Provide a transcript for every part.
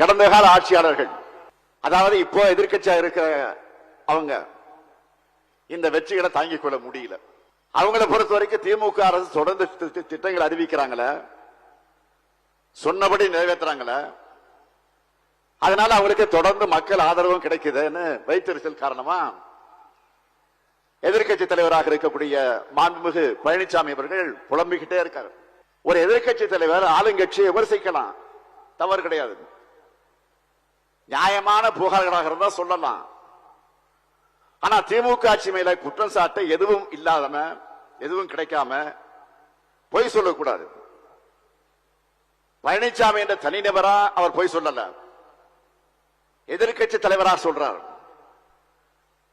கடந்த கால ஆட்சியாளர்கள், அதாவது இப்போ எதிர்க்கட்சியா இருக்கிற அவங்க இந்த வெற்றிகளை தாங்கிக் கொள்ள முடியல. அவங்களை பொறுத்த வரைக்கும் திமுக அரசு தொடர்ந்து திட்டங்கள் அறிவிக்கிறாங்களே, சொன்னபடி நிறைவேற்றுறாங்களே, அதனால அவங்களுக்கு தொடர்ந்து மக்கள் ஆதரவும் கிடைக்குதுன்னு வைத்தறிச்சல் காரணமா எதிர்கட்சி தலைவராக இருக்கக்கூடிய மாண்புமிகு பழனிசாமி அவர்கள் புலம்பிக்கிட்டே இருக்காரு. ஒரு எதிர்கட்சி தலைவர் ஆளுங்கட்சியை விமர்சிக்கலாம், தவறு கிடையாது. நியாயமான புகார்களாக இருந்தா சொல்லலாம். ஆனா திமுக ஆட்சி மேல குற்றம் சாட்ட எதுவும் இல்லாதம, எதுவும் கிடைக்காம பொய் சொல்லக்கூடாது. பழனிசாமி என்ற தனிநபரா அவர் பொய் சொல்லல, எதிர்கட்சி தலைவரா சொல்றார்.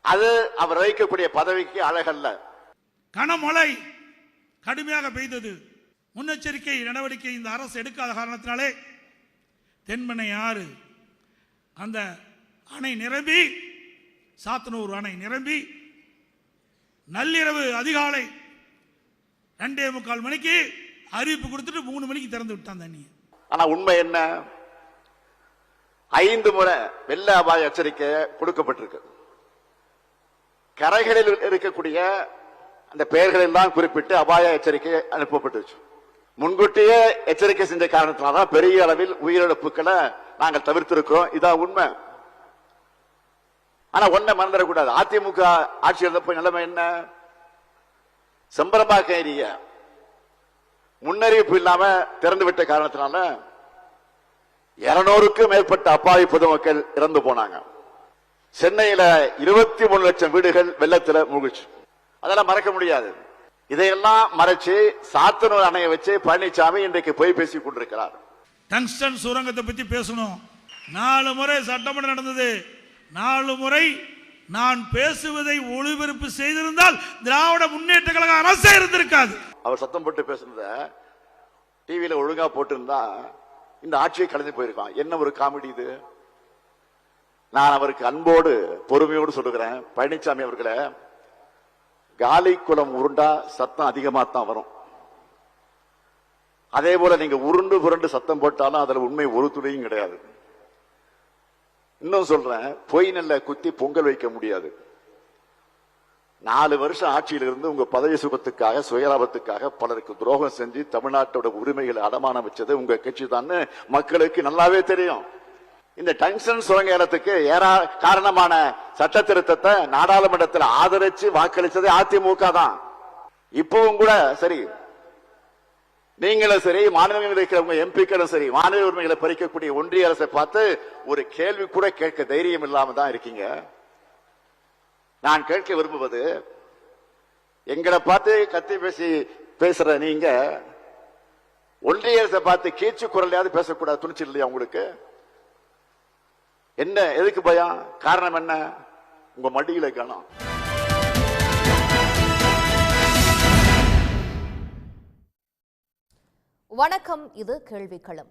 அது அவர் வகிக்கக்கூடிய பதவிக்கு அழகல்ல. கனமழை கடுமையாக பெய்தது. முன்னெச்சரிக்கை நடவடிக்கை இந்த அரசு எடுக்காத காரணத்தினாலே தென்பெண்ணை ஆறு அந்த அணை நிரம்பி, சாத்தனூர் அணை நிரம்பி, நள்ளிரவு அதிகாலை 2:45 மணிக்கு அறிவிப்பு கொடுத்துட்டு 3 மணிக்கு திறந்து விட்டான் தண்ணி. ஆனா உண்மை என்ன? 5 முறை வெள்ள அபாய எச்சரிக்கை கொடுக்கப்பட்டிருக்கு. கரைகளில் இருக்கக்கூடிய அந்த பெயர்கள் எல்லாம் குறிப்பிட்டு அபாய எச்சரிக்கை அனுப்பப்பட்டுச்சு. முன்கூட்டியே எச்சரிக்கை செஞ்ச காரணத்தினால்தான் பெரிய அளவில் உயிரிழப்புகளை நாங்கள் தவிர்த்திருக்கிறோம். இதான் உண்மை. ஆனா ஒன்ன மறந்துடக்கூடாது, அதிமுக ஆட்சி இருந்தப்போ நிலைமை என்ன? செம்பரம்பாக்கம் ஏரிய முன்னறிவிப்பு இல்லாம திறந்து விட்ட காரணத்தினால 200க்கும் மேற்பட்ட அப்பாவி பொதுமக்கள் இறந்து போனாங்க. சென்னையில 23 லட்சம் வீடுகள் வெள்ளத்துல மூழ்கிச்சு. அதெல்லாம் மறக்க முடியாது. இதையெல்லாம் மறைச்சு சாத்தனூர் அணையை வச்சு பழனிசாமி இன்றைக்கு போய் பேசிக் கொண்டிருக்கிறார். டங்ஸ்டன் சுரங்கத்தை பத்தி பேசணும். 4 முறை சட்டமன்றம் நடந்தது. 4 முறை நான் பேசுவதை ஒளிபரப்பு செய்திருந்தால் திராவிட முன்னேற்ற கழக அரசே இருந்திருக்காது. அவர் சத்தம் போட்டு பேசுனத டிவியில ஒழுங்கா போட்டிருந்தா இந்த ஆட்சியை கலந்து போயிருக்கான். என்ன ஒரு காமெடி இது! நான் அவருக்கு அன்போடு பொறுமையோடு சொல்லுகிறேன், பழனிசாமி அவர்களே, காலி குளம் உருண்டா சத்தம் அதிகமா தான் வரும். அதே போல நீங்க உருண்டு புரண்டு சத்தம் போட்டாலும் அதுல உண்மை ஒரு துளியும் கிடையாது. இன்னும் சொல்றேன், பொய் நெல்ல குத்தி பொங்கல் வைக்க முடியாது. 4 வருஷம் ஆட்சியில் இருந்து உங்க பதவி சுகத்துக்காக, சுயலாபத்துக்காக பலருக்கு துரோகம் செஞ்சு தமிழ்நாட்டோட உரிமைகளை அடமானம் வச்சது உங்க கட்சி தான் மக்களுக்கு நல்லாவே தெரியும். இந்த டங்ஸ்டன் சுரங்க ஏலத்துக்கு காரணமான சட்ட திருத்தத்தை நாடாளுமன்றத்தில் ஆதரிச்சு வாக்களிச்சது அதிமுக தான். இப்பவும் கூட சரி, நீங்களும் சரி, மாநிலங்களில் இருக்கிறவங்க எம்பிக்களும் சரி, மாநில உரிமைகளை பறிக்கக்கூடிய ஒன்றிய அரசை பார்த்து ஒரு கேள்வி கூட கேட்க தைரியம் இல்லாம தான் இருக்கீங்க. நான் கேட்க விரும்புவது, எங்களை பார்த்து கத்தி பேசுற நீங்க ஒன்றிய அரசை பார்த்து கீச்சு குரலையாவது பேசக்கூடாது துணிச்சல் இல்லையா உங்களுக்கு? என்ன, எதுக்கு பயம்? காரணம் என்ன? உங்க மடியில கணம். வணக்கம், இது கேள்விக்களம்.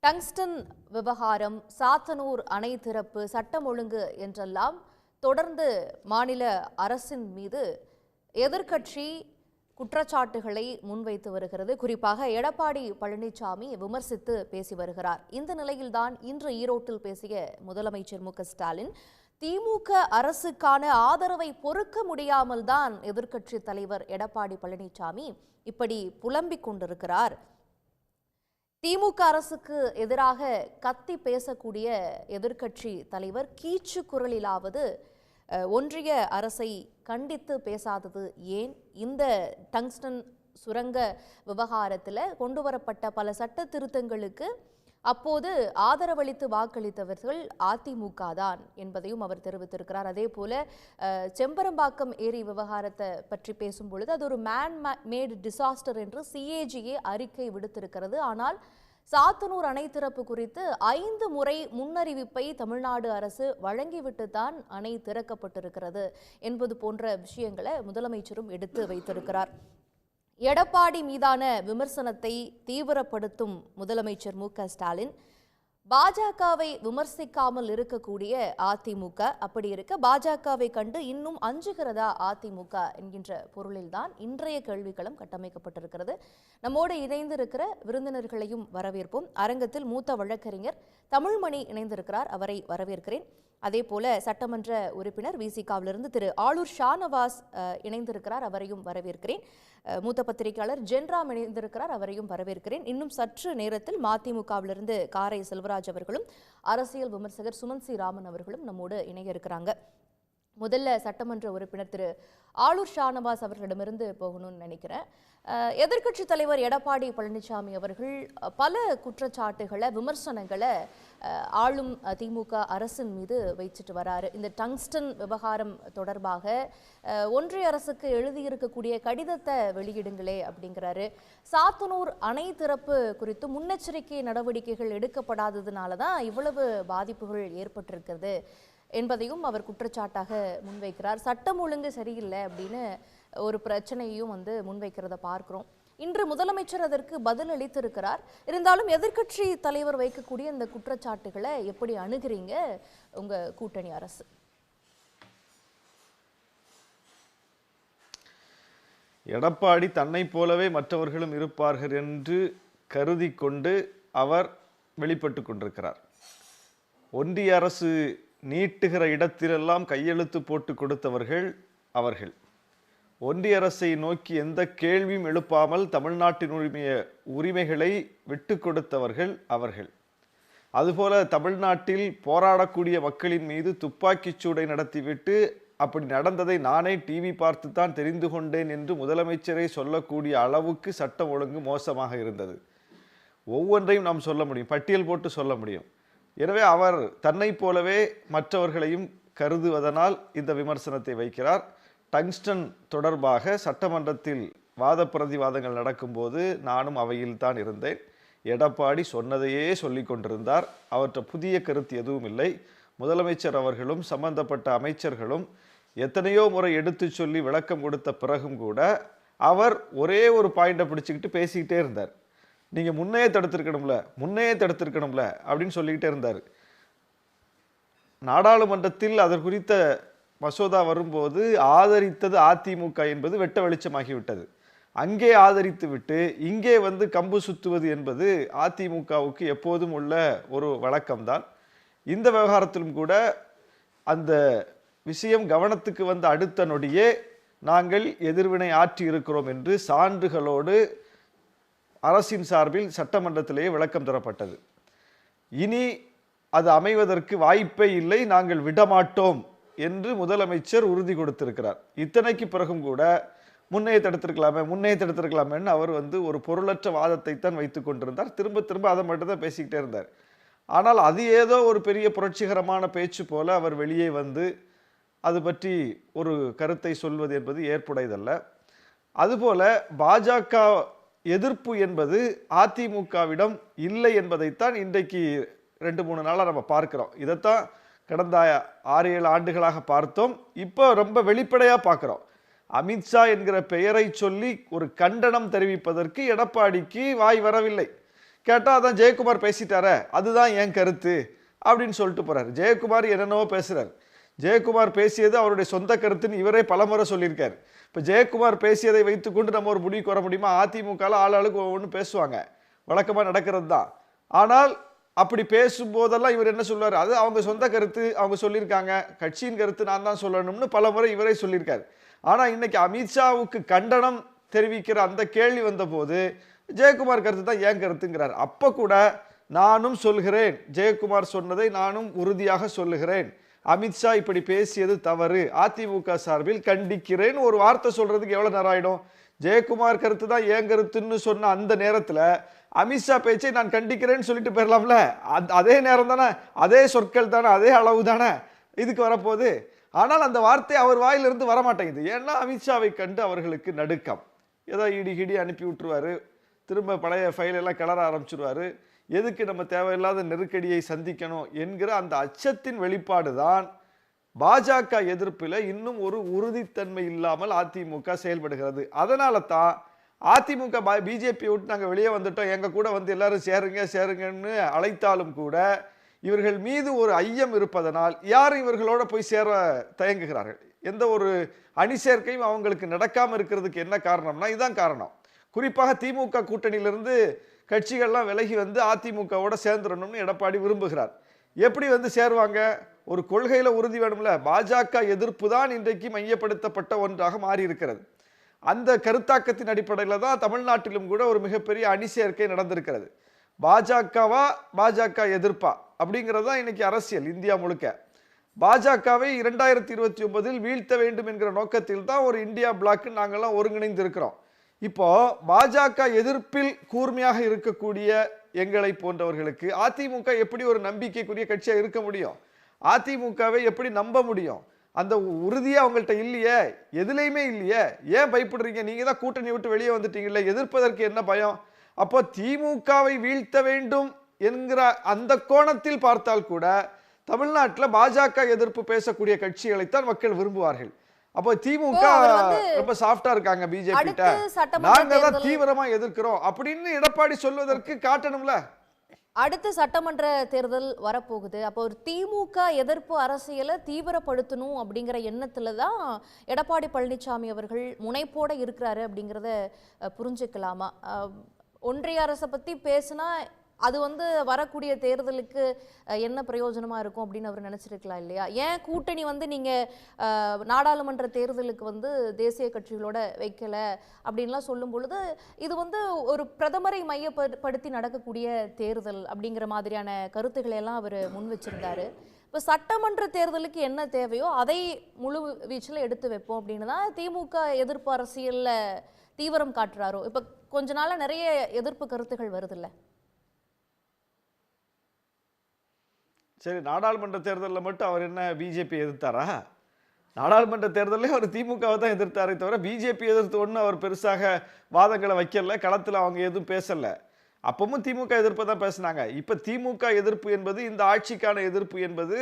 டங்ஸ்டன் விவகாரம், சாத்தனூர் அணை திறப்பு, சட்டம் ஒழுங்கு என்றெல்லாம் தொடர்ந்து மாநில அரசின் மீது எதிர்க்கட்சி குற்றச்சாட்டுகளை முன்வைத்து வருகிறது. குறிப்பாக எடப்பாடி பழனிசாமி விமர்சித்து பேசி வருகிறார். இந்த நிலையில்தான் இன்று ஈரோட்டில் பேசிய முதலமைச்சர் மு.க.ஸ்டாலின், திமுக அரசுக்கான ஆதரவை பொறுக்க முடியாமல் தான் எதிர்க்கட்சி தலைவர் எடப்பாடி பழனிசாமி இப்படி புலம்பிக் கொண்டிருக்கிறார். திமுக அரசுக்கு எதிராக கத்தி பேசக்கூடிய எதிர்க்கட்சி தலைவர் கீச்சு குரலிலாவது ஒன்றிய அரசை கண்டித்து பேசாதது ஏன்? இந்த டங்ஸ்டன் சுரங்க விவகாரத்தில் கொண்டு வரப்பட்ட பல சட்ட திருத்தங்களுக்கு அப்போது ஆதரவளித்து வாக்களித்தவர்கள் அதிமுக தான் என்பதையும் அவர் தெரிவித்திருக்கிறார். அதே போல செம்பரம்பாக்கம் ஏரி விவகாரத்தை பற்றி பேசும் பொழுது அது ஒரு மேன் மேட் டிசாஸ்டர் என்று சிஏஜிஏ அறிக்கை விடுத்திருக்கிறது. ஆனால் சாத்தனூர் அணை திறப்பு குறித்து 5 முறை முன்னறிவிப்பை தமிழ்நாடு அரசு வழங்கிவிட்டு தான் அணை திறக்கப்பட்டிருக்கிறது என்பது போன்ற விஷயங்களை முதலமைச்சரும் எடுத்து வைத்திருக்கிறார். எடப்பாடி மீதான விமர்சனத்தை தீவிரப்படுத்தும் முதலமைச்சர் மு.க.ஸ்டாலின், பாஜகவை விமர்சிக்காமல் இருக்கக்கூடிய அதிமுக, அப்படி இருக்க பாஜகவை கண்டு இன்னும் அஞ்சுகிறதா அதிமுக என்கின்ற பொருளில்தான் இன்றைய கேள்விக்களம் கட்டமைக்கப்பட்டிருக்கிறது. நம்மோடு இணைந்திருக்கிற விருந்தினர்களையும் வரவேற்போம். அரங்கத்தில் மூத்த வழக்கறிஞர் தமிழ்மணி இணைந்திருக்கிறார், அவரை வரவேற்கிறேன். அதே போல சட்டமன்ற உறுப்பினர் விசிகாவிலிருந்து திரு ஆளூர் ஷானவாஸ் இணைந்திருக்கிறார், அவரையும் வரவேற்கிறேன். மூத்த பத்திரிகையாளர் ஜென்ராம் இணைந்திருக்கிறார், அவரையும் வரவேற்கிறேன். இன்னும் சற்று நேரத்தில் மதிமுகவிலிருந்து காரை செல்வராஜ் அவர்களும் அரசியல் விமர்சகர் சுமன் சி ராமன் அவர்களும் நம்மோடு இணைய இருக்கிறாங்க. முதல்ல சட்டமன்ற உறுப்பினர் திரு ஆளூர் ஷானவாஸ் அவர்களிடமிருந்து போகணும்னு நினைக்கிறேன். எதிர்க்கட்சி தலைவர் எடப்பாடி பழனிசாமி அவர்கள் பல குற்றச்சாட்டுகளை, விமர்சனங்களை ஆளும் திமுக அரசின் மீது வைச்சிட்டு வராரு. இந்த டங்ஸ்டன் விவகாரம் தொடர்பாக ஒன்றிய அரசுக்கு எழுதியிருக்கக்கூடிய கடிதத்தை வெளியிடுங்களே அப்படிங்கிறாரு. சாத்தனூர் அணை திறப்பு குறித்து முன்னெச்சரிக்கை நடவடிக்கைகள் எடுக்கப்படாததுனால தான் இவ்வளவு பாதிப்புகள் ஏற்பட்டிருக்கிறது என்பதையும் அவர் குற்றச்சாட்டாக முன்வைக்கிறார். சட்டம் ஒழுங்கு சரியில்லை அப்படின்னு ஒரு பிரச்சனையையும் முன்வைக்கிறத பார்க்கிறோம். இன்று முதலமைச்சர் அதற்கு பதில் அளித்திருக்கிறார். இருந்தாலும் எதிர்க்கட்சி தலைவர் வைக்கக்கூடிய இந்த குற்றச்சாட்டுகளை எப்படி அணுகிறீங்க உங்க கூட்டணி அரசு? எடப்பாடி தன்னை போலவே மற்றவர்களும் இருப்பார்கள் என்று கருதி கொண்டு அவர் வெளிப்பட்டு கொண்டிருக்கிறார். ஒன்றிய அரசு நீட்டுகிற இடத்திலெல்லாம் கையெழுத்து போட்டு கொடுத்தவர்கள் அவர்கள். ஒன்றிய அரசை நோக்கி எந்த கேள்வியும் எழுப்பாமல் தமிழ்நாட்டின் உரிமைகளை விட்டு கொடுத்தவர்கள் அவர்கள். அதுபோல தமிழ்நாட்டில் போராடக்கூடிய மக்களின் மீது துப்பாக்கிச் சூடை நடத்திவிட்டு அப்படி நடந்ததை நானே டிவி பார்த்து தான் தெரிந்து கொண்டேன் என்று முதலமைச்சரை சொல்லக்கூடிய அளவுக்கு சட்டம் ஒழுங்கு மோசமாக இருந்தது. ஒவ்வொன்றையும் நாம் சொல்ல முடியும், பட்டியல் போட்டு சொல்ல முடியும். எனவே அவர் தன்னை போலவே மற்றவர்களையும் கருதுவதனால் இந்த விமர்சனத்தை வைக்கிறார். டங்ஸ்டன் தொடர்பாக சட்டமன்றத்தில் வாத பிரதிவாதங்கள் நடக்கும்போது நானும் அவையில் தான் இருந்தேன். எடப்பாடி சொன்னதையே சொல்லி கொண்டிருந்தார். அவற்றை புதிய கருத்து எதுவும் இல்லை. முதலமைச்சர் அவர்களும் சம்பந்தப்பட்ட அமைச்சர்களும் எத்தனையோ முறை எடுத்து சொல்லி விளக்கம் கொடுத்த பிறகும் கூட அவர் ஒரே ஒரு பாயிண்டை பிடிச்சிக்கிட்டு பேசிக்கிட்டே இருந்தார். நீங்கள் முன்னையே தடுத்திருக்கணும்ல அப்படின்னு சொல்லிக்கிட்டே இருந்தார். நாடாளுமன்றத்தில் அதற்கு குறித்த மசோதா வரும்போது ஆதரித்தது அதிமுக என்பது வெட்ட வெளிச்சமாகிவிட்டது. அங்கே ஆதரித்து விட்டு இங்கே கம்பு சுத்துவது என்பது அதிமுகவுக்கு எப்போதும் உள்ள ஒரு வழக்கம்தான். இந்த விவகாரத்திலும் கூட அந்த விஷயம் கவனத்துக்கு வந்த அடுத்த நொடியே நாங்கள் எதிர்வினை ஆற்றி இருக்கிறோம் என்று சான்றுகளோடு அரசின் சார்பில் சட்டமன்றத்திலேயே விளக்கம் தரப்பட்டது. இனி அது அமைவதற்கு வாய்ப்பே இல்லை, நாங்கள் விடமாட்டோம் என்று முதலமைச்சர் உறுதி கொடுத்திருக்கிறார். இத்தனைக்கு பிறகும் கூட முன்னையே தடுத்திருக்கலாமேன்னு அவர் ஒரு பொருளற்ற வாதத்தை தான் வைத்துக் கொண்டிருந்தார். திரும்ப அதை மட்டும் தான் பேசிக்கிட்டே இருந்தார். ஆனால் அது ஏதோ ஒரு பெரிய புரட்சிகரமான பேச்சு போல அவர் வெளியே அது பற்றி ஒரு கருத்தை சொல்வது என்பது ஏற்புடையதல்ல. அதுபோல பாஜக எதிர்ப்பு என்பது அதிமுகவிடம் இல்லை என்பதைத்தான் இன்றைக்கு 2-3 நாளாக நம்ம பார்க்கிறோம். இதைத்தான் கடந்த 6-7 ஆண்டுகளாக பார்த்தோம். இப்போ ரொம்ப வெளிப்படையாக பார்க்குறோம். அமித்ஷா என்கிற பெயரை சொல்லி ஒரு கண்டனம் தெரிவிப்பதற்கு எடப்பாடிக்கு வாய் வரவில்லை. கேட்டால் அதான் ஜெயக்குமார் பேசிட்டாரே, அதுதான் என் கருத்து அப்படின்னு சொல்லிட்டு போறாரு. ஜெயக்குமார் என்னென்னவோ பேசுறாரு. ஜெயக்குமார் பேசியது அவருடைய சொந்த கருத்துன்னு இவரே பலமுறை சொல்லியிருக்காரு. இப்போ ஜெயக்குமார் பேசியதை வைத்துக்கொண்டு நம்ம ஒரு முடிவுக்கு வர முடியுமா? அதிமுகவில் ஆளாளுக்கு ஒவ்வொன்று பேசுவாங்க, வழக்கமாக நடக்கிறது தான். ஆனால் அப்படி பேசும்போதெல்லாம் இவர் என்ன சொல்லுவார்? அது அவங்க சொந்த கருத்து, அவங்க சொல்லியிருக்காங்க, கட்சியின் கருத்து நான் தான் சொல்லணும்னு பல முறை இவரே சொல்லியிருக்காரு. ஆனால் இன்னைக்கு அமித்ஷாவுக்கு கண்டனம் தெரிவிக்கிற அந்த கேள்வி வந்தபோது ஜெயக்குமார் கருத்து தான் ஏன் கருத்துங்கிறார். அப்போ கூட நானும் சொல்கிறேன், ஜெயக்குமார் சொன்னதை நானும் உறுதியாக சொல்லுகிறேன், அமித்ஷா இப்படி பேசியது தவறு, அதிமுக சார்பில் கண்டிக்கிறேன் ஒரு வார்த்தை சொல்றதுக்கு எவ்வளவு நேரம் ஆயிடும்? ஜெயக்குமார் கருத்து தான் ஏன் கருத்துன்னு சொன்ன அந்த நேரத்தில் அமித்ஷா பேச்சை நான் கண்டிக்கிறேன்னு சொல்லிட்டு போயிடலாம்ல. அதே நேரம் தானே, அதே சொற்கள் தானே, அதே அளவு தானே இதுக்கு வரப்போகுது. ஆனால் அந்த வார்த்தை அவர் வாயிலிருந்து வரமாட்டேங்குது. ஏன்னா அமித்ஷாவை கண்டு அவர்களுக்கு நடுக்கம். ஏதோ இடி அனுப்பி விட்டுருவாரு, திரும்ப பழைய ஃபைலெல்லாம் கிளற ஆரம்பிச்சிருவாரு. எதுக்கு நம்ம தேவையில்லாத நெருக்கடியை சந்திக்கணும் என்கிற அந்த அச்சத்தின் வெளிப்பாடு தான் பாஜக எதிர்ப்பில் இன்னும் ஒரு உறுதித்தன்மை இல்லாமல் அதிமுக செயல்படுகிறது. அதனால தான் அதிமுக பிஜேபி விட்டு நாங்கள் வெளியே வந்துட்டோம், எங்க கூட வந்து எல்லாரும் சேருங்க சேருங்கன்னு அழைத்தாலும் கூட இவர்கள் மீது ஒரு ஐயம் இருப்பதனால் யாரும் இவர்களோட போய் சேர தயங்குகிறார்கள். எந்த ஒரு அணி சேர்க்கையும் அவங்களுக்கு நடக்காம இருக்கிறதுக்கு என்ன காரணம்னா இதுதான் காரணம். குறிப்பாக திமுக கூட்டணியிலிருந்து கட்சிகள்லாம் விலகி வந்து அதிமுகவோட சேர்ந்துடணும்னு எடப்பாடி விரும்புகிறார். எப்படி வந்து சேருவாங்க? ஒரு கொள்கையில உறுதி வேணும்ல. பாஜக எதிர்ப்பு தான் இன்றைக்கு மையப்படுத்தப்பட்ட ஒன்றாக மாறி இருக்கிறது. அந்த கருத்தாக்கத்தின் அடிப்படையில் தான் தமிழ்நாட்டிலும் கூட ஒரு மிகப்பெரிய அணி சேர்க்கை நடந்திருக்கிறது. பாஜகவா பாஜக எதிர்ப்பா அப்படிங்கிறது தான் இன்னைக்கு அரசியல் இந்தியா முழுக்க. பாஜகவை 2029 வீழ்த்த வேண்டும் என்கிற நோக்கத்தில் தான் ஒரு இந்தியா பிளாக் நாங்கள்லாம் ஒருங்கிணைந்து இருக்கிறோம். இப்போ பாஜக எதிர்ப்பில் கூர்மையாக இருக்கக்கூடிய எங்களை போன்றவர்களுக்கு அதிமுக எப்படி ஒரு நம்பிக்கைக்குரிய கட்சியாக இருக்க முடியும்? அதிமுகவை எப்படி நம்ப முடியும்? அந்த உறுதியா அவங்கள்ட்ட இல்லையே, எதுலையுமே இல்லையே. ஏன் பயப்படுறீங்க? நீங்க தான் கூட்டணி விட்டு வெளியே வந்துட்டீங்கல்ல, எதிர்ப்பதற்கு என்ன பயம்? அப்போ திமுகவை வீழ்த்த வேண்டும் என்கிற அந்த கோணத்தில் பார்த்தால் கூட தமிழ்நாட்டில் பாஜக எதிர்ப்பு பேசக்கூடிய கட்சிகளைத்தான் மக்கள் விரும்புவார்கள். அப்போ திமுக ரொம்ப சாஃப்டா இருக்காங்க பிஜேபி கிட்ட, நாங்க தான் தீவிரமா எதிர்க்கிறோம் அப்படின்னு எடப்பாடி சொல்வதற்கு காட்டணும்ல. அடுத்த சட்டமன்ற தேர்தல் வரப்போகுது. அப்போ ஒரு திமுக எதிர்ப்பு அரசியலை தீவிரப்படுத்தணும் அப்படிங்கிற எண்ணத்துல தான் எடப்பாடி பழனிசாமி அவர்கள் முனைப்போட இருக்கிறாரு அப்படிங்கிறத புரிஞ்சுக்கலாமா? ஒன்றிய அரசை பத்தி பேசினா அது வந்து வரக்கூடிய தேர்தலுக்கு என்ன பிரயோஜனமா இருக்கும் அப்படின்னு அவர் நினைச்சிருக்கலாம் இல்லையா? ஏன் கூட்டணி வந்து நீங்க நாடாளுமன்ற தேர்தலுக்கு வந்து தேசிய கட்சிகளோட வைக்கல அப்படின்லாம் சொல்லும் பொழுது இது வந்து ஒரு பிரதமரை மையப்படுத்தி நடக்கக்கூடிய தேர்தல் அப்படிங்கிற மாதிரியான கருத்துக்களை எல்லாம் அவர் முன் வச்சிருந்தாரு. இப்போ சட்டமன்ற தேர்தலுக்கு என்ன தேவையோ அதை முழு வீச்சில் எடுத்து வைப்போம் அப்படின்னு தான் திமுக எதிர்ப்பு அரசியல்ல தீவிரம் காட்டுறாரோ? இப்போ கொஞ்ச நாளா நிறைய எதிர்ப்பு கருத்துகள் வருதுல்ல. சரி, நாடாளுமன்ற தேர்தலில் மட்டும் அவர் என்ன பிஜேபி எதிர்த்தாரா? நாடாளுமன்ற தேர்தலே அவர் திமுகவை தான் எதிர்த்தாரே தவிர பிஜேபி எதிர்த்து ஒன்றும் அவர் பெருசாக வாதங்களை வைக்கல, களத்தில் அவங்க எதுவும் பேசலை. அப்பவும் திமுக எதிர்ப்பை தான் பேசினாங்க. இப்போ திமுக எதிர்ப்பு என்பது இந்த ஆட்சிக்கான எதிர்ப்பு என்பது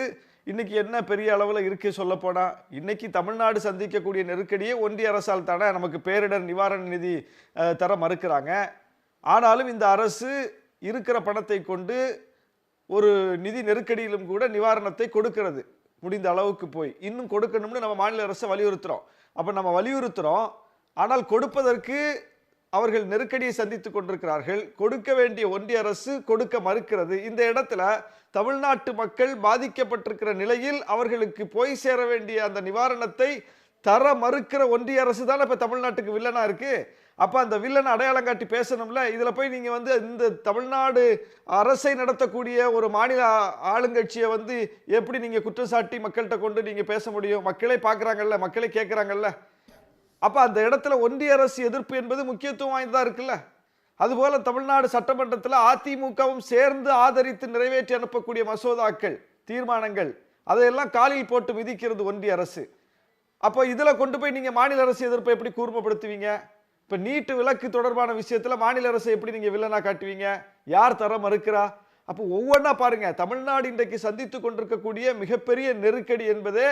இன்னைக்கு என்ன பெரிய அளவில் இருக்கு சொல்ல போனா? இன்னைக்கு தமிழ்நாடு சந்திக்கக்கூடிய நெருக்கடியே ஒன்றிய அரசால் தானே. நமக்கு பேரிடர் நிவாரண நிதி தர மறுக்கிறாங்க. ஆனாலும் இந்த அரசு இருக்கிற பணத்தை கொண்டு ஒரு நிதி நெருக்கடியிலும் கூட நிவாரணத்தை கொடுக்கிறது. முடிந்த அளவுக்கு போய் இன்னும் கொடுக்கணும்னு நம்ம மாநில அரசை வலியுறுத்துறோம். அப்ப நம்ம வலியுறுத்துறோம், ஆனால் கொடுப்பதற்கு அவர்கள் நெருக்கடியை சந்தித்துக் கொண்டிருக்கிறார்கள். கொடுக்க வேண்டிய ஒன்றிய அரசு கொடுக்க மறுக்கிறது. இந்த இடத்துல தமிழ்நாட்டு மக்கள் பாதிக்கப்பட்டிருக்கிற நிலையில் அவர்களுக்கு போய் சேர வேண்டிய அந்த நிவாரணத்தை தர மறுக்கிற ஒன்றிய அரசு தானே இப்ப தமிழ்நாட்டுக்கு வில்லனா இருக்கு. அப்ப அந்த வில்லனை அடையாளம் காட்டி பேசணும்ல. இதுல போய் நீங்க வந்து இந்த தமிழ்நாடு அரசை நடத்தக்கூடிய ஒரு மாநில ஆளுங்கட்சியை வந்து எப்படி நீங்க குற்றம் சாட்டி மக்கள்கிட்ட கொண்டு நீங்க பேச முடியும்? மக்களே பார்க்கறாங்கல்ல, மக்களே கேட்கறாங்கல்ல. அப்ப அந்த இடத்துல ஒன்றிய அரசு எதிர்ப்பு என்பது முக்கியத்துவம் வாய்ந்ததா இருக்குல்ல. அதுபோல தமிழ்நாடு சட்டமன்றத்தில் அதிமுகவும் சேர்ந்து ஆதரித்து நிறைவேற்றி அனுப்பக்கூடிய மசோதாக்கள், தீர்மானங்கள் அதையெல்லாம் காலில் போட்டு மிதிக்கிறது ஒன்றிய அரசு. அப்போ இதுல கொண்டு போய் நீங்க மாநில அரசு எதிர்ப்பை எப்படி கூர்மைப்படுத்துவீங்க? இப்ப நீட்டு விலக்கு தொடர்பான விஷயத்துல மாநில அரசை எப்படி நீங்க வில்லனா காட்டுவீங்க? யார் தர மறுக்கிறா? அப்போ ஒவ்வொன்றா பாருங்க. தமிழ்நாடு இன்றைக்கு சந்தித்துக் கொண்டிருக்கக்கூடிய மிகப்பெரிய நெருக்கடி என்பதே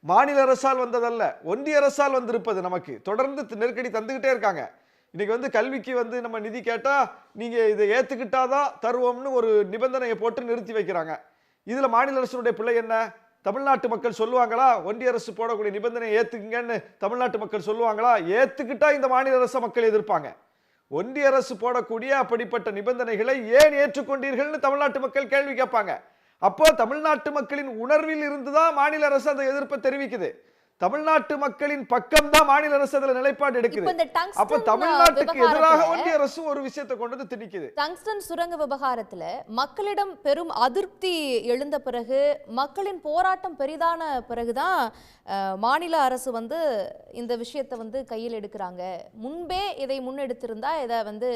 மாநில அரசால் வந்ததல்ல, ஒன்றிய அரசால் வந்திருப்பது. நமக்கு தொடர்ந்து நெருக்கடி தந்துகிட்டே இருக்காங்க. இன்னைக்கு வந்து கல்விக்கு வந்து நம்ம நிதி கேட்டா நீங்க இதை ஏத்துக்கிட்டாதான் தருவோம்னு ஒரு நிபந்தனையை போட்டு நிறுத்தி வைக்கிறாங்க. இதுல மாநில அரசுடைய பிள்ளை என்ன? தமிழ்நாட்டு மக்கள் சொல்லுவாங்களா ஒன்றிய அரசு போடக்கூடிய நிபந்தனை ஏத்துக்குங்கன்னு? தமிழ்நாட்டு மக்கள் சொல்லுவாங்களா? ஏத்துக்கிட்டா இந்த மாநில அரசு மக்கள் எதிர்ப்பாங்க. ஒன்றிய அரசு போடக்கூடிய அப்படிப்பட்ட நிபந்தனைகளை ஏன் ஏற்றுக்கொண்டீர்கள்னு தமிழ்நாட்டு மக்கள் கேள்வி கேட்பாங்க. அப்போ தமிழ்நாட்டு மக்களின் உணர்வில் இருந்துதான் மாநில அரசு அந்த எதிர்ப்பை தெரிவிக்குது. தமிழ்நாட்டு மக்களின் பக்கம் தான் மாநில அரசு அதுல நிலைப்பாடு எடுக்குது. அப்ப தமிழ்நாட்டுக்கு எதிராக ஒன்றிய அரசு ஒரு விஷயத்தை கொண்டு வந்து திணிக்குது. டங்ஸ்டன் சுரங்க விவகாரத்துல மக்களிடம் பெரும் அதிருப்தி எழுந்த பிறகு, மக்களின் போராட்டம் பெரிதான பிறகுதான் மாநில அரசு வந்து இந்த விஷயத்தை வந்து கையில் எடுக்கிறாங்க. முன்பே இதை முன்னெடுத்திருந்தா இதை வந்து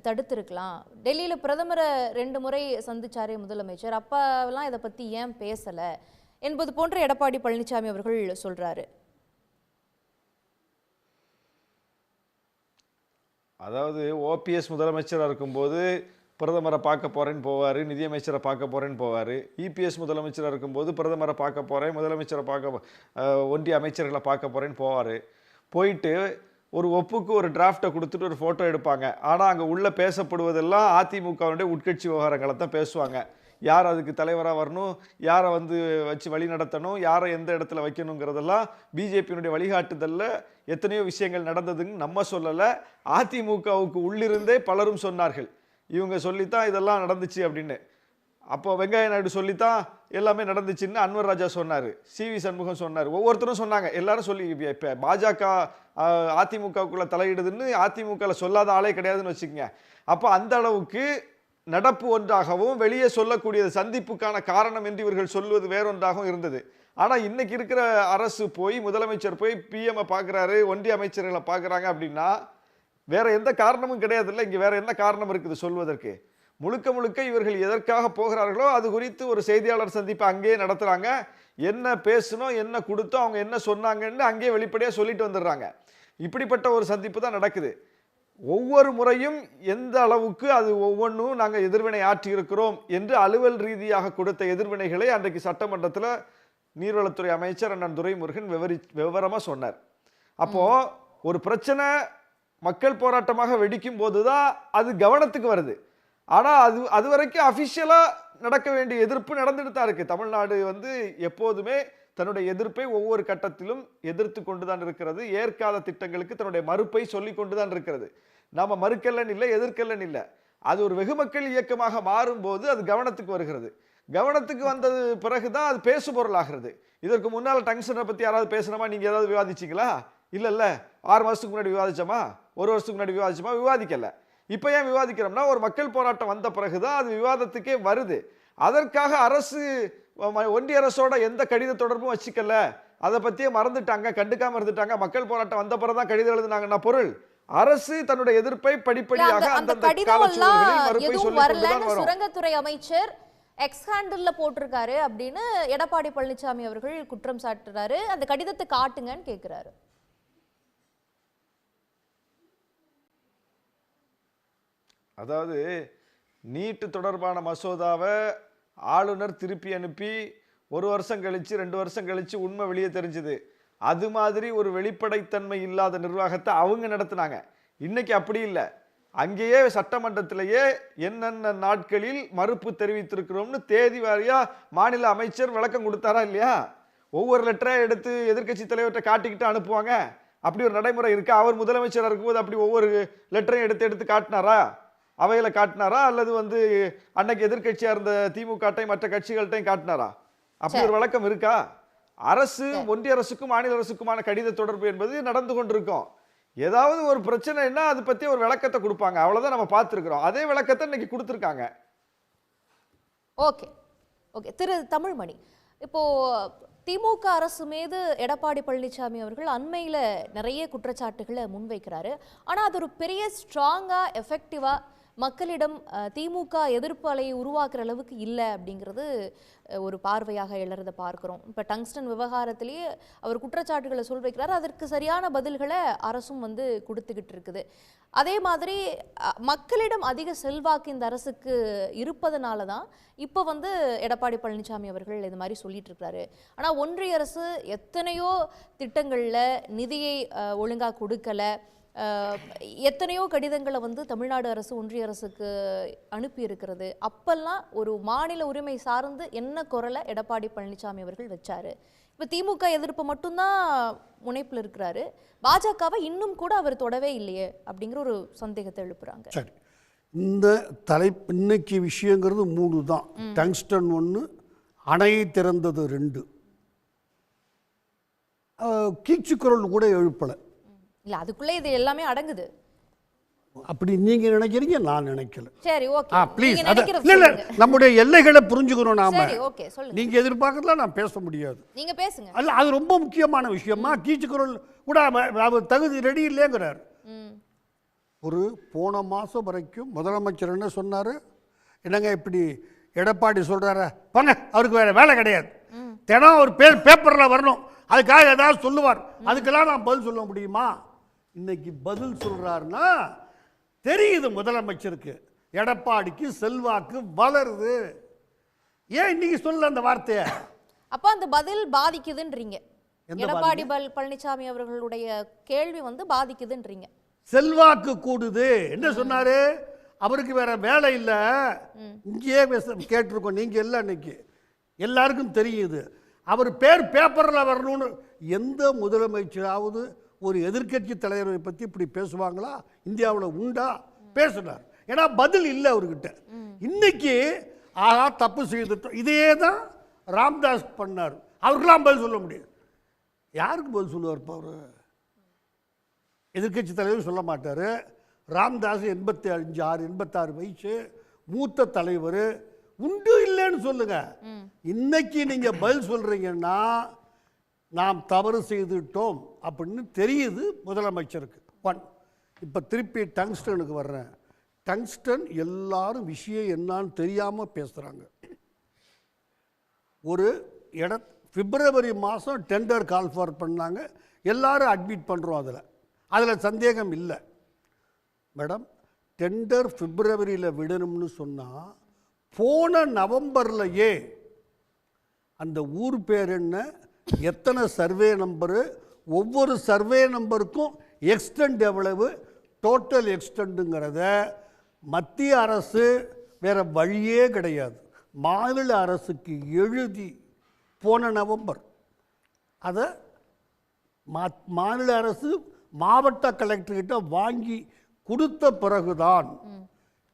தடுத்திருக்கலாம். டெல்லியில பிரதமரை 2 முறை சந்திச்சாரே முதலமைச்சர், அப்பெல்லாம் இதை பத்தி ஏன் பேசல என்பது போன்ற எடப்பாடி பழனிசாமி அவர்கள் சொல்றாரு. அதாவது ஓபிஎஸ் முதலமைச்சராக இருக்கும்போது பிரதமரை பார்க்க போறேன்னு போவார், நிதியமைச்சரை பார்க்க போறேன்னு போவார். இபிஎஸ் முதலமைச்சராக இருக்கும்போது பிரதமரை பார்க்க போறேன், முதலமைச்சரை பார்க்க ஒன்றிய அமைச்சர்களை பார்க்க போறேன்னு போவார். போயிட்டு ஒரு ஒப்புக்கு ஒரு டிராஃப்டை கொடுத்துட்டு ஒரு ஃபோட்டோ எடுப்பாங்க. ஆனால் அங்கே உள்ள பேசப்படுவதெல்லாம் அதிமுகவுடைய உட்கட்சி விவகாரங்களை தான் பேசுவாங்க. யார் அதுக்கு தலைவராக வரணும், யாரை வந்து வச்சு வழி நடத்தணும், யாரை எந்த இடத்துல வைக்கணுங்கிறதெல்லாம் பிஜேபியினுடைய வழிகாட்டுதலில் எத்தனையோ விஷயங்கள் நடந்ததுன்னு நம்ம சொல்லலை. அதிமுகவுக்கு உள்ளிருந்தே பலரும் சொன்னார்கள், இவங்க சொல்லித்தான் இதெல்லாம் நடந்துச்சு அப்படின்னு. அப்போ வெங்கைய நாயுடு சொல்லித்தான் எல்லாமே நடந்துச்சுன்னு அன்வர் ராஜா சொன்னார், சிவி சண்முகம் சொன்னார், ஒவ்வொருத்தரும் சொன்னாங்க. எல்லாரும் சொல்லி இப்போ பாஜக அதிமுகவுக்குள்ள தலையிடுதுன்னு அதிமுகவில் சொல்லாத ஆளே கிடையாதுன்னு வச்சுக்கோங்க. அப்போ அந்த அளவுக்கு நடப்பு ஒன்றாகவும் வெளியே சொல்லக்கூடிய சந்திப்புக்கான காரணம் என்று இவர்கள் சொல்வது வேறொன்றாகவும் இருந்தது. ஆனால் இன்னைக்கு இருக்கிற அரசு போய் முதலமைச்சர் போய் பிஎம் பார்க்குறாரு, ஒன்றிய அமைச்சர்களை பார்க்குறாங்க அப்படின்னா வேற எந்த காரணமும் கிடையாதுல்ல. இங்கே வேற என்ன காரணம் இருக்குது சொல்வதற்கு? முழுக்க முழுக்க இவர்கள் எதற்காக போகிறார்களோ அது குறித்து ஒரு செய்தியாளர் சந்திப்பை அங்கேயே நடத்துறாங்க. என்ன பேசணும், என்ன கொடுத்தோம், அவங்க என்ன சொன்னாங்கன்னு அங்கேயே வெளிப்படையாக சொல்லிட்டு வந்துடுறாங்க. இப்படிப்பட்ட ஒரு சந்திப்பு தான் நடக்குது. ஒவ்வொரு முறையும் எந்த அளவுக்கு அது ஒவ்வொன்றும் நாங்கள் எதிர்வினை ஆற்றி இருக்கிறோம் என்று அலுவல் ரீதியாக கொடுத்த எதிர்வினைகளை அன்றைக்கு சட்டமன்றத்தில் நீர்வளத்துறை அமைச்சர் அண்ணன் துரைமுருகன் விவரமாக சொன்னார். அப்போ ஒரு பிரச்சனை மக்கள் போராட்டமாக வெடிக்கும் போதுதான் அது கவனத்துக்கு வருது. ஆனால் அது வரைக்கும் அஃபிஷியலாக நடக்க வேண்டிய எதிர்ப்பு நடந்துட்டு தான் இருக்கு. தமிழ்நாடு வந்து எப்போதுமே தன்னுடைய எதிர்ப்பை ஒவ்வொரு கட்டத்திலும் எதிர்த்து கொண்டுதான் இருக்கிறது. ஏற்காத திட்டங்களுக்கு தன்னுடைய மறுப்பை சொல்லி கொண்டுதான் இருக்கிறது. நாம மறுக்கலன்னு இல்லை, எதிர்க்கலன்னு இல்லை. அது ஒரு வெகுமக்கள் இயக்கமாக மாறும்போது அது கவனத்துக்கு வருகிறது. கவனத்துக்கு வந்தது பிறகுதான் அது பேசு பொருளாகிறது. இதற்கு முன்னால் டங்ஸ்டனை பற்றி யாராவது பேசணுமா, நீங்க ஏதாவது விவாதிச்சிங்களா? இல்ல 6 மாசத்துக்கு முன்னாடி விவாதிச்சோமா, 1 வருஷத்துக்கு முன்னாடி விவாதிச்சோமா? விவாதிக்கல. இப்ப ஏன் விவாதிக்கிறோம்னா ஒரு மக்கள் போராட்டம் வந்த பிறகுதான் அது விவாதத்துக்கே வருது. அதற்காக அரசு ஒன்றிய அரசோட எந்த கடித தொடர்பும் வச்சுக்கல, அதை பத்தியே மறந்துட்டாங்க, கண்டுக்காம இருந்துட்டாங்க. மக்கள் போராட்டம் வந்த பிறகுதான் கடிதம் எழுதுனாங்கன்னா பொருள் அரசு தன்னுடைய எதிர்ப்பை படிப்படியாக அந்த கடிதம் எதுவும் வரலன்னு சுரங்கத்துறை அமைச்சர் எக்ஸ் ஹேண்டில்ல போட்டிருக்காரு அப்படின்னு எடப்பாடி பழனிசாமி அவர்கள் குற்றம் சாட்டுறாரு. அந்த கடிதத்தை காட்டுங்கன்னு கேட்கிறாரு. அதாவது நீட்டு தொடர்பான மசோதாவை ஆளுநர் திருப்பி அனுப்பி 1 வருஷம் கழிச்சு 2 வருஷம் கழிச்சு உண்மை வெளியே தெரிஞ்சுது. அது மாதிரி ஒரு வெளிப்படைத்தன்மை இல்லாத நிர்வாகத்தை அவங்க நடத்தினாங்க. இன்னைக்கு அப்படி இல்லை. அங்கேயே சட்டமன்றத்திலேயே என்னென்ன நாட்களில் மறுப்பு தெரிவித்திருக்கிறோம்னு தேதி வாரியா மாநில அமைச்சர் விளக்கம் கொடுத்தாரா இல்லையா? ஒவ்வொரு லெட்டரை எடுத்து எதிர்க்கட்சி தலைவர்கிட்ட காட்டிக்கிட்டு அனுப்புவாங்க. அப்படி ஒரு நடைமுறை இருக்கு. அவர் முதலமைச்சராக இருக்கும்போது அப்படி ஒவ்வொரு லெட்டரையும் எடுத்து காட்டினாரா, அவையில காட்டினாரா, அல்லது வந்து அன்னைக்கு எதிர்கட்சியா இருந்த திமுக மற்ற கட்சிகள்கிட்டையும் காட்டினாரா? அப்படி ஒரு வழக்கம் இருக்கா? அரசு ஒன்றிய அரசுக்கும் மாநில அரசுக்குமான கடித தொடர்பு என்பது நடந்து கொண்டிருக்கும். ஏதாவது ஒரு பிரச்சனைன்னா அது பத்தி ஒரு விளக்கத்தை கொடுப்பாங்க. அவ்வளவுதான் நம்ம பார்த்திருக்கிறோம். அதே விளக்கத்தை இன்னைக்கு கொடுத்திருக்காங்க. ஓகே ஓகே திரு தமிழ்மணி, இப்போ திமுக அரசு மீது எடப்பாடி பழனிசாமி அவர்கள் அண்மையில நிறைய குற்றச்சாட்டுகளை முன்வைக்கிறாரு. ஆனா அது ஒரு பெரிய ஸ்ட்ராங்கா எஃபெக்டிவா மக்களிடம் திமுக எதிர்ப்பு அலையை உருவாக்குற அளவுக்கு இல்லை அப்படிங்கிறது ஒரு பார்வையாக எழறதை பார்க்கிறோம். இப்போ டங்ஸ்டன் விவகாரத்திலேயே அவர் குற்றச்சாட்டுகளை வைக்கிறார். அதற்கு சரியான பதில்களை அரசும் வந்து கொடுத்துக்கிட்டு இருக்குது. அதே மாதிரி மக்களிடம் அதிக செல்வாக்கு இந்த அரசுக்கு இருப்பதனால தான் இப்போ வந்து எடப்பாடி பழனிசாமி அவர்கள் இது மாதிரி சொல்லிட்டு இருக்கிறாரு. ஆனால் ஒன்றிய அரசு எத்தனையோ திட்டங்களில் நிதியை ஒழுங்காக கொடுக்கலை, எத்தனையோ கடிதங்களை வந்து தமிழ்நாடு அரசு ஒன்றிய அரசுக்கு அனுப்பி இருக்கிறது. அப்பெல்லாம் ஒரு மாநில உரிமை சார்ந்து என்ன குரலை எடப்பாடி பழனிசாமி அவர்கள் வச்சாரு. இப்போ திமுக எதிர்ப்பு மட்டும்தான் முனைப்பில் இருக்கிறாரு. பாஜகவை இன்னும் கூட அவர் தொடவே இல்லையே அப்படிங்கிற ஒரு சந்தேகத்தை எழுப்புறாங்க. சரி, இந்த தலைப்பு இன்னைக்கு விஷயங்கிறது 3 தான். டங்ஸ்டன் 1, அணையை திறந்தது 2, கீச்சுக்குரல் கூட எழுப்பலை. இல்ல அதுக்குள்ளே இது எல்லாமே அடங்குது. அப்படி நீங்க நினைக்கிறீங்க, நான் நினைக்கல. சரி ஓகே ப்ளீஸ். இல்ல நம்முடைய எல்லைகளை புரிஞ்சுக்கணும் நாம. சரி ஓகே சொல்லுங்க. நீங்க எதிர்பார்க்கறதுல நான் பேச முடியாது. நீங்க பேசுங்க. அல்ல அது ரொம்ப முக்கியமான விஷயமா. கீச்சுக்குரல் கூட அவர் தகுதி ரெடி இல்லைங்கிறார். ஒரு போன மாசம் வரைக்கும் முதலமைச்சர் என்ன சொன்னாரு, என்னங்க இப்படி எடப்பாடி சொல்றாரு, போங்க அவருக்கு வேற வேலை கிடையாது, தினம் ஒரு பேப்பர்ல வரணும், அதுக்காக ஏதாவது சொல்லுவார், அதுக்கெல்லாம் நான் பதில் சொல்ல முடியுமா? இன்னைக்கு பதில் சொல்றாருன்னா தெரியுது முதலமைச்சருக்கு எடப்பாடிக்கு செல்வாக்கு வளருது. ஏன் இன்னைக்கு சொல்ல அந்த வார்த்தையை? அப்ப அந்த பதில் பாதிக்குதுன்றீங்க? எடப்பாடி பழனிசாமி அவர்களுடைய கேள்வி வந்து பாதிக்குதுன்றீங்க. செல்வாக்கு கூடுது. என்ன சொன்னாரு? அவருக்கு வேற வேலை இல்லை, இங்கேயே கேட்டிருக்கோம். நீங்க எல்லாம் இன்னைக்கு எல்லாருக்கும் தெரியுது. அவர் பேர் பேப்பர்ல வரணும்னு எந்த முதலமைச்சராவது ஒரு எதிர்க்கட்சி தலைவரை பத்தி இப்படி பேசுவாங்களா? இந்தியாவில் உண்டா? பேசினார். ஏன்னா பதில் இல்லை அவர்கிட்ட. இன்னைக்கு ஆகா தப்பு செய்துட்டோம். இதே தான் ராம்தாஸ் பண்ணார். அவருக்கெல்லாம் பதில் சொல்ல முடியாது. யாருக்கு பதில் சொல்லுவார்? அவரு எதிர்க்கட்சி தலைவர் சொல்ல மாட்டார். ராம்தாஸ் 85 86 வயசு, மூத்த தலைவர். உண்டு இல்லைன்னு சொல்லுங்க. இன்னைக்கு நீங்க பதில் சொல்றீங்கன்னா நாம் தவறு செய்துட்டோம் அப்படின்னு தெரியுது முதலமைச்சருக்கு. இப்ப திருப்பி டங்ஸ்டனுக்கு வர்றேன். டங்ஸ்டன் எல்லாரும் விஷயம் என்னன்னு தெரியாம பேசுறாங்க. ஒரு பிப்ரவரி மாதம் டெண்டர் கால் ஃபார் பண்ணாங்க. எல்லாரும் அட்மிட் பண்ணுறோம். அதில் சந்தேகம் இல்லை மேடம். டெண்டர் பிப்ரவரியில் விடணும்னு சொன்னால் போன நவம்பர்லையே அந்த ஊர் பேர் என்ன, எத்தனை சர்வே நம்பரு, ஒவ்வொரு சர்வே நம்பருக்கும் எக்ஸ்டெண்ட் எவ்வளவு, டோட்டல் எக்ஸ்டெண்டுங்கிறத மத்திய அரசு வேற வழியே கிடையாது, மாநில அரசுக்கு எழுதி போன நவம்பர் அதை மாநில அரசு மாவட்ட கலெக்டர்கிட்ட வாங்கி கொடுத்த பிறகுதான்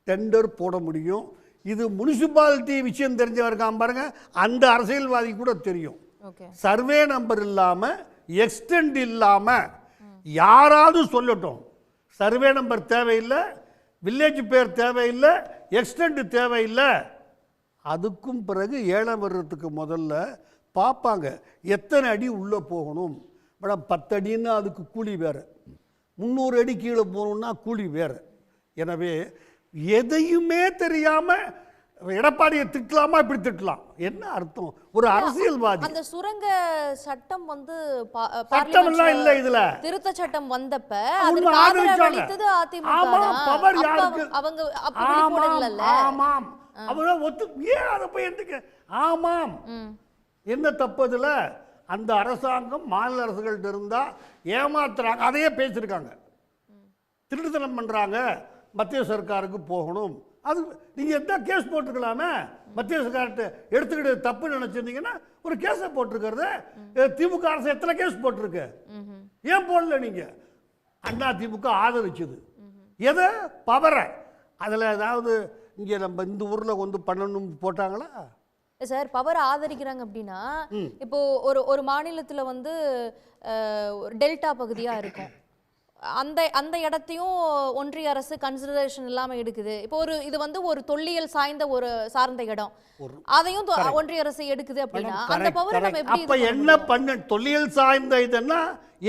டெண்டர் போட முடியும். இது முனிசிபாலிட்டி விஷயம் தெரிஞ்சவருக்காம பாருங்க, அந்த அரசியல்வாதி கூட தெரியும். சர்வே நம்பர் இல்லாம எக்ஸ்டெண்ட் இல்லாம யாராவது சொல்லட்டும், சர்வே நம்பர் தேவையில்லை, வில்லேஜ் பேர் தேவையில்லை, எக்ஸ்டெண்ட் தேவையில்லை. அதுக்கும் பிறகு ஏலம் வர்றதுக்கு முதல்ல பார்ப்பாங்க எத்தனை அடி உள்ளே போகணும். மேடம் 10 அடின்னா அதுக்கு கூலி வேறு, 300 அடி கீழே போகணுன்னா கூலி வேறு. எனவே எதையுமே தெரியாமல் எடப்பாடியை திட்டலாமா? இப்படி திட்டலாம். என்ன அர்த்தம்? ஒரு அரசியல்வாதி. அந்த சுரங்க சட்டம் வந்து சட்டம் எல்லாம் இல்ல, இதுல திருத்த சட்டம் வந்தப்ப அதுக்கு ஆதரவு அளித்தது அதிமுக. பவர் யாருக்கு? அவங்க அப்படி போடல. ஆமாம், அவங்க ஏன் அதை போய் எதுக்கு? ஆமாம், என்ன தப்பு அதுல? அந்த அரசாங்கம் மாநில அரசுகள்ட்ட இருந்தா ஏமாத்துறாங்க, அதையே பேசியிருக்காங்க. திருட்டுத்தனம் பண்றாங்க, மத்திய சர்க்காருக்கு போகணும். அது நீங்க எந்த கேஸ் போட்டுக்கலாமே. மத்திய சர்க்கார்ட்ட எடுத்துக்கிட்டு தப்பு நினைச்சிருந்தீங்கன்னா ஒரு கேஸை போட்டிருக்கிறது. திமுக அரசு எத்தனை கேஸ் போட்டிருக்கு? ஏன் போடல நீங்க? அண்ணா திமுக ஆதரிச்சது எதை? பவரை. அதுல ஏதாவது இங்க நம்ம இந்த ஊர்ல வந்து பண்ணணும் போட்டாங்களா? சார், பவர் ஆதரிக்கிறாங்க அப்படின்னா இப்போ ஒரு மாநிலத்துல வந்து டெல்டா பகுதியா இருக்கும், அந்த இடத்தையும் ஒன்றிய அரசு கன்சிடரேஷன் இல்லாம எடுக்குது. இப்போ இது வந்து ஒரு தொல்லியல் சார்ந்த இடம், அதையும் ஒன்றிய அரசு எடுக்குது அப்படின்னா அந்த பவர் நம்ம எப்படி? அப்ப என்ன பண்ண? தொல்லியல் சார்ந்த இதுன்னா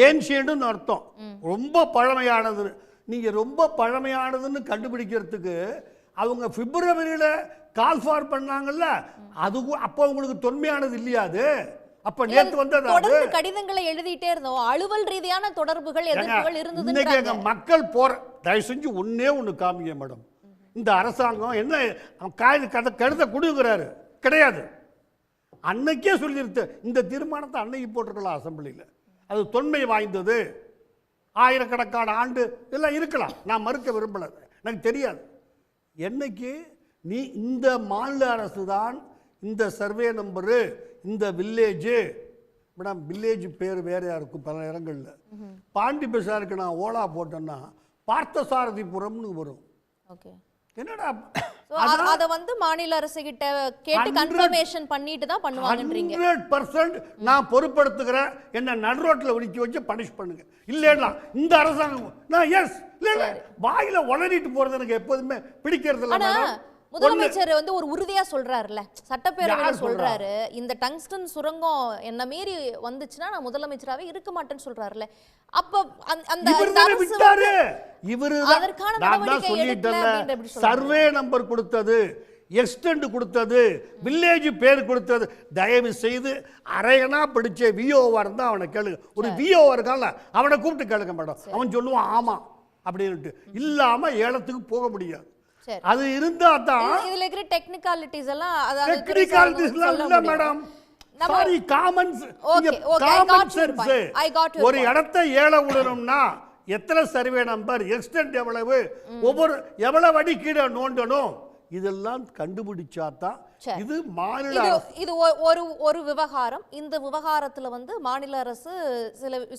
ஏன்ஷியன்ட்னு அர்த்தம், ரொம்ப பழமையானது. நீங்க ரொம்ப பழமையானதுன்னு கண்டுபிடிக்கிறதுக்கு அவங்க பிப்ரவரியில கால் ஃபார் பண்ணாங்கல்ல, அது அப்ப உங்களுக்கு தொன்மையானது இல்லையா? அது அப்ப நேத்து வந்தது. தொடர்ந்து கடிதங்களை எழுதிட்டே இருந்தோம், அலுவல் ரீதியான தொடர்புகள் எதிர்ப்புகள் இருந்தது. இன்னைக்கு மக்கள் தயவு செஞ்சு ஒன்னே ஒண்ணு காமிங்க மேடம். இந்த அரசாங்கம் என்ன கருத்தை கொடுக்குறாரு? கிடையாது. அன்னைக்கே சொல்லிருத்து, இந்த தீர்மானத்தை அன்னைக்கு போட்டிருக்கலாம் அசம்பிளியில். அது தொன்மை வாய்ந்தது, ஆயிரக்கணக்கான ஆண்டு எல்லாம் இருக்கலாம், நான் மறுக்க விரும்பல, எனக்கு தெரியாது. என்னைக்கு நீ இந்த மாநில அரசு தான் இந்த சர்வே நம்பரு, இந்த வில்லேஜ், மேடம் வில்லேஜ் பேர் வேறையா இருக்கும் பல இடங்கள்ல. பாண்டி பசாருக்கு நான் ஓலா போட்டேன்னா பார்த்தசாரதிபுரம்னு வரும். என்னடா அத வந்து மாநில அரசு கிட்ட கேட்டு கன்ஃபர்மேஷன் பண்ணிட்டு தான் பண்ணுவாங்கன்றீங்க? 100% நான் பொறுப்படுத்துகிறேன். என்ன நடுரோட்ல ஒதுக்கி வச்சு பனிஷ் பண்ணுங்க. இல்லைன்னா இந்த அரசாங்கம் நான் எஸ் இல்ல வாயில உளறிட்டு போறது எனக்கு எப்போதுமே பிடிக்கிறது இல்லை. முதலமைச்சர் வந்து ஒரு உறுதியா சொல்றாருல்ல, சட்டப்பேரவையில சொல்றாரு, இந்த டங்ஸ்டன் சுரங்கம் என்ன மீறி வந்துச்சுன்னா நான் முதலமைச்சராவே இருக்க மாட்டேன்னு சொல்றாருல்ல. அப்ப அந்த சர்வே நம்பர் கொடுத்தது, எக்ஸ்டெண்ட் கொடுத்தது, வில்லேஜ் பேர் கொடுத்தது, தயவு செய்து அரையனா படிச்ச விஓவா இருந்தா அவனை கேளுங்க. ஒரு விஓவா இருக்கான்ல, அவனை கூப்பிட்டு கேளுங்க மேடம். அவன் சொல்லுவான் ஆமா அப்படின்ட்டு. இல்லாம ஏலத்துக்கு போக முடியாது. அது இருந்தா தான். இதுல இருக்கிற டெக்னிகாலிட்டிஸ் எல்லாம், டெக்னிகாலிட்டிஸ் எல்லாம் இல்ல madam. Sorry common Okay, okay, I got your point. I got your ஒரு point. இடத்தை ஏல விடணும்னா எத்தனை சர்வே நம்பர், எக்ஸ்டென்ட் எவ்வளவு, எவ்வளவு அடி கீழே நோண்டணும், இதெல்லாம் கண்டுபிடிச்சாதான் சரி. இது மாநில இது ஒரு விவகாரம். இந்த விவகாரத்துல வந்து மாநில அரசு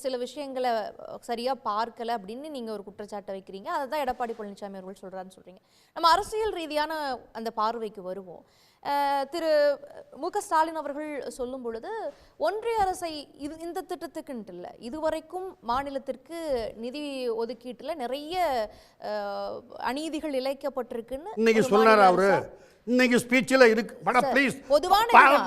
சில விஷயங்களை சரியா பார்க்கல அப்படின்னு நீங்க ஒரு குற்றச்சாட்டை வைக்கிறீங்க. அதுதான் எடப்பாடி பழனிசாமி அவர்கள் சொல்றாருன்னு சொல்றீங்க. நம்ம அரசியல் ரீதியான அந்த பார்வைக்கு வருவோம். திரு மு.க. ஸ்டாலின் அவர்கள் சொல்லும் பொழுது ஒன்றிய அரசை இந்த திட்டத்துக்குன்ட்டு இல்லை, இதுவரைக்கும் மாநிலத்திற்கு நிதி ஒதுக்கீட்டுல நிறைய அநீதிகள் இழைக்கப்பட்டிருக்குன்னு இன்னைக்கு சொன்னார் அவரு. இன்னைக்கு ஸ்பீச்ல இருக்கு. மேடம் ப்ளீஸ்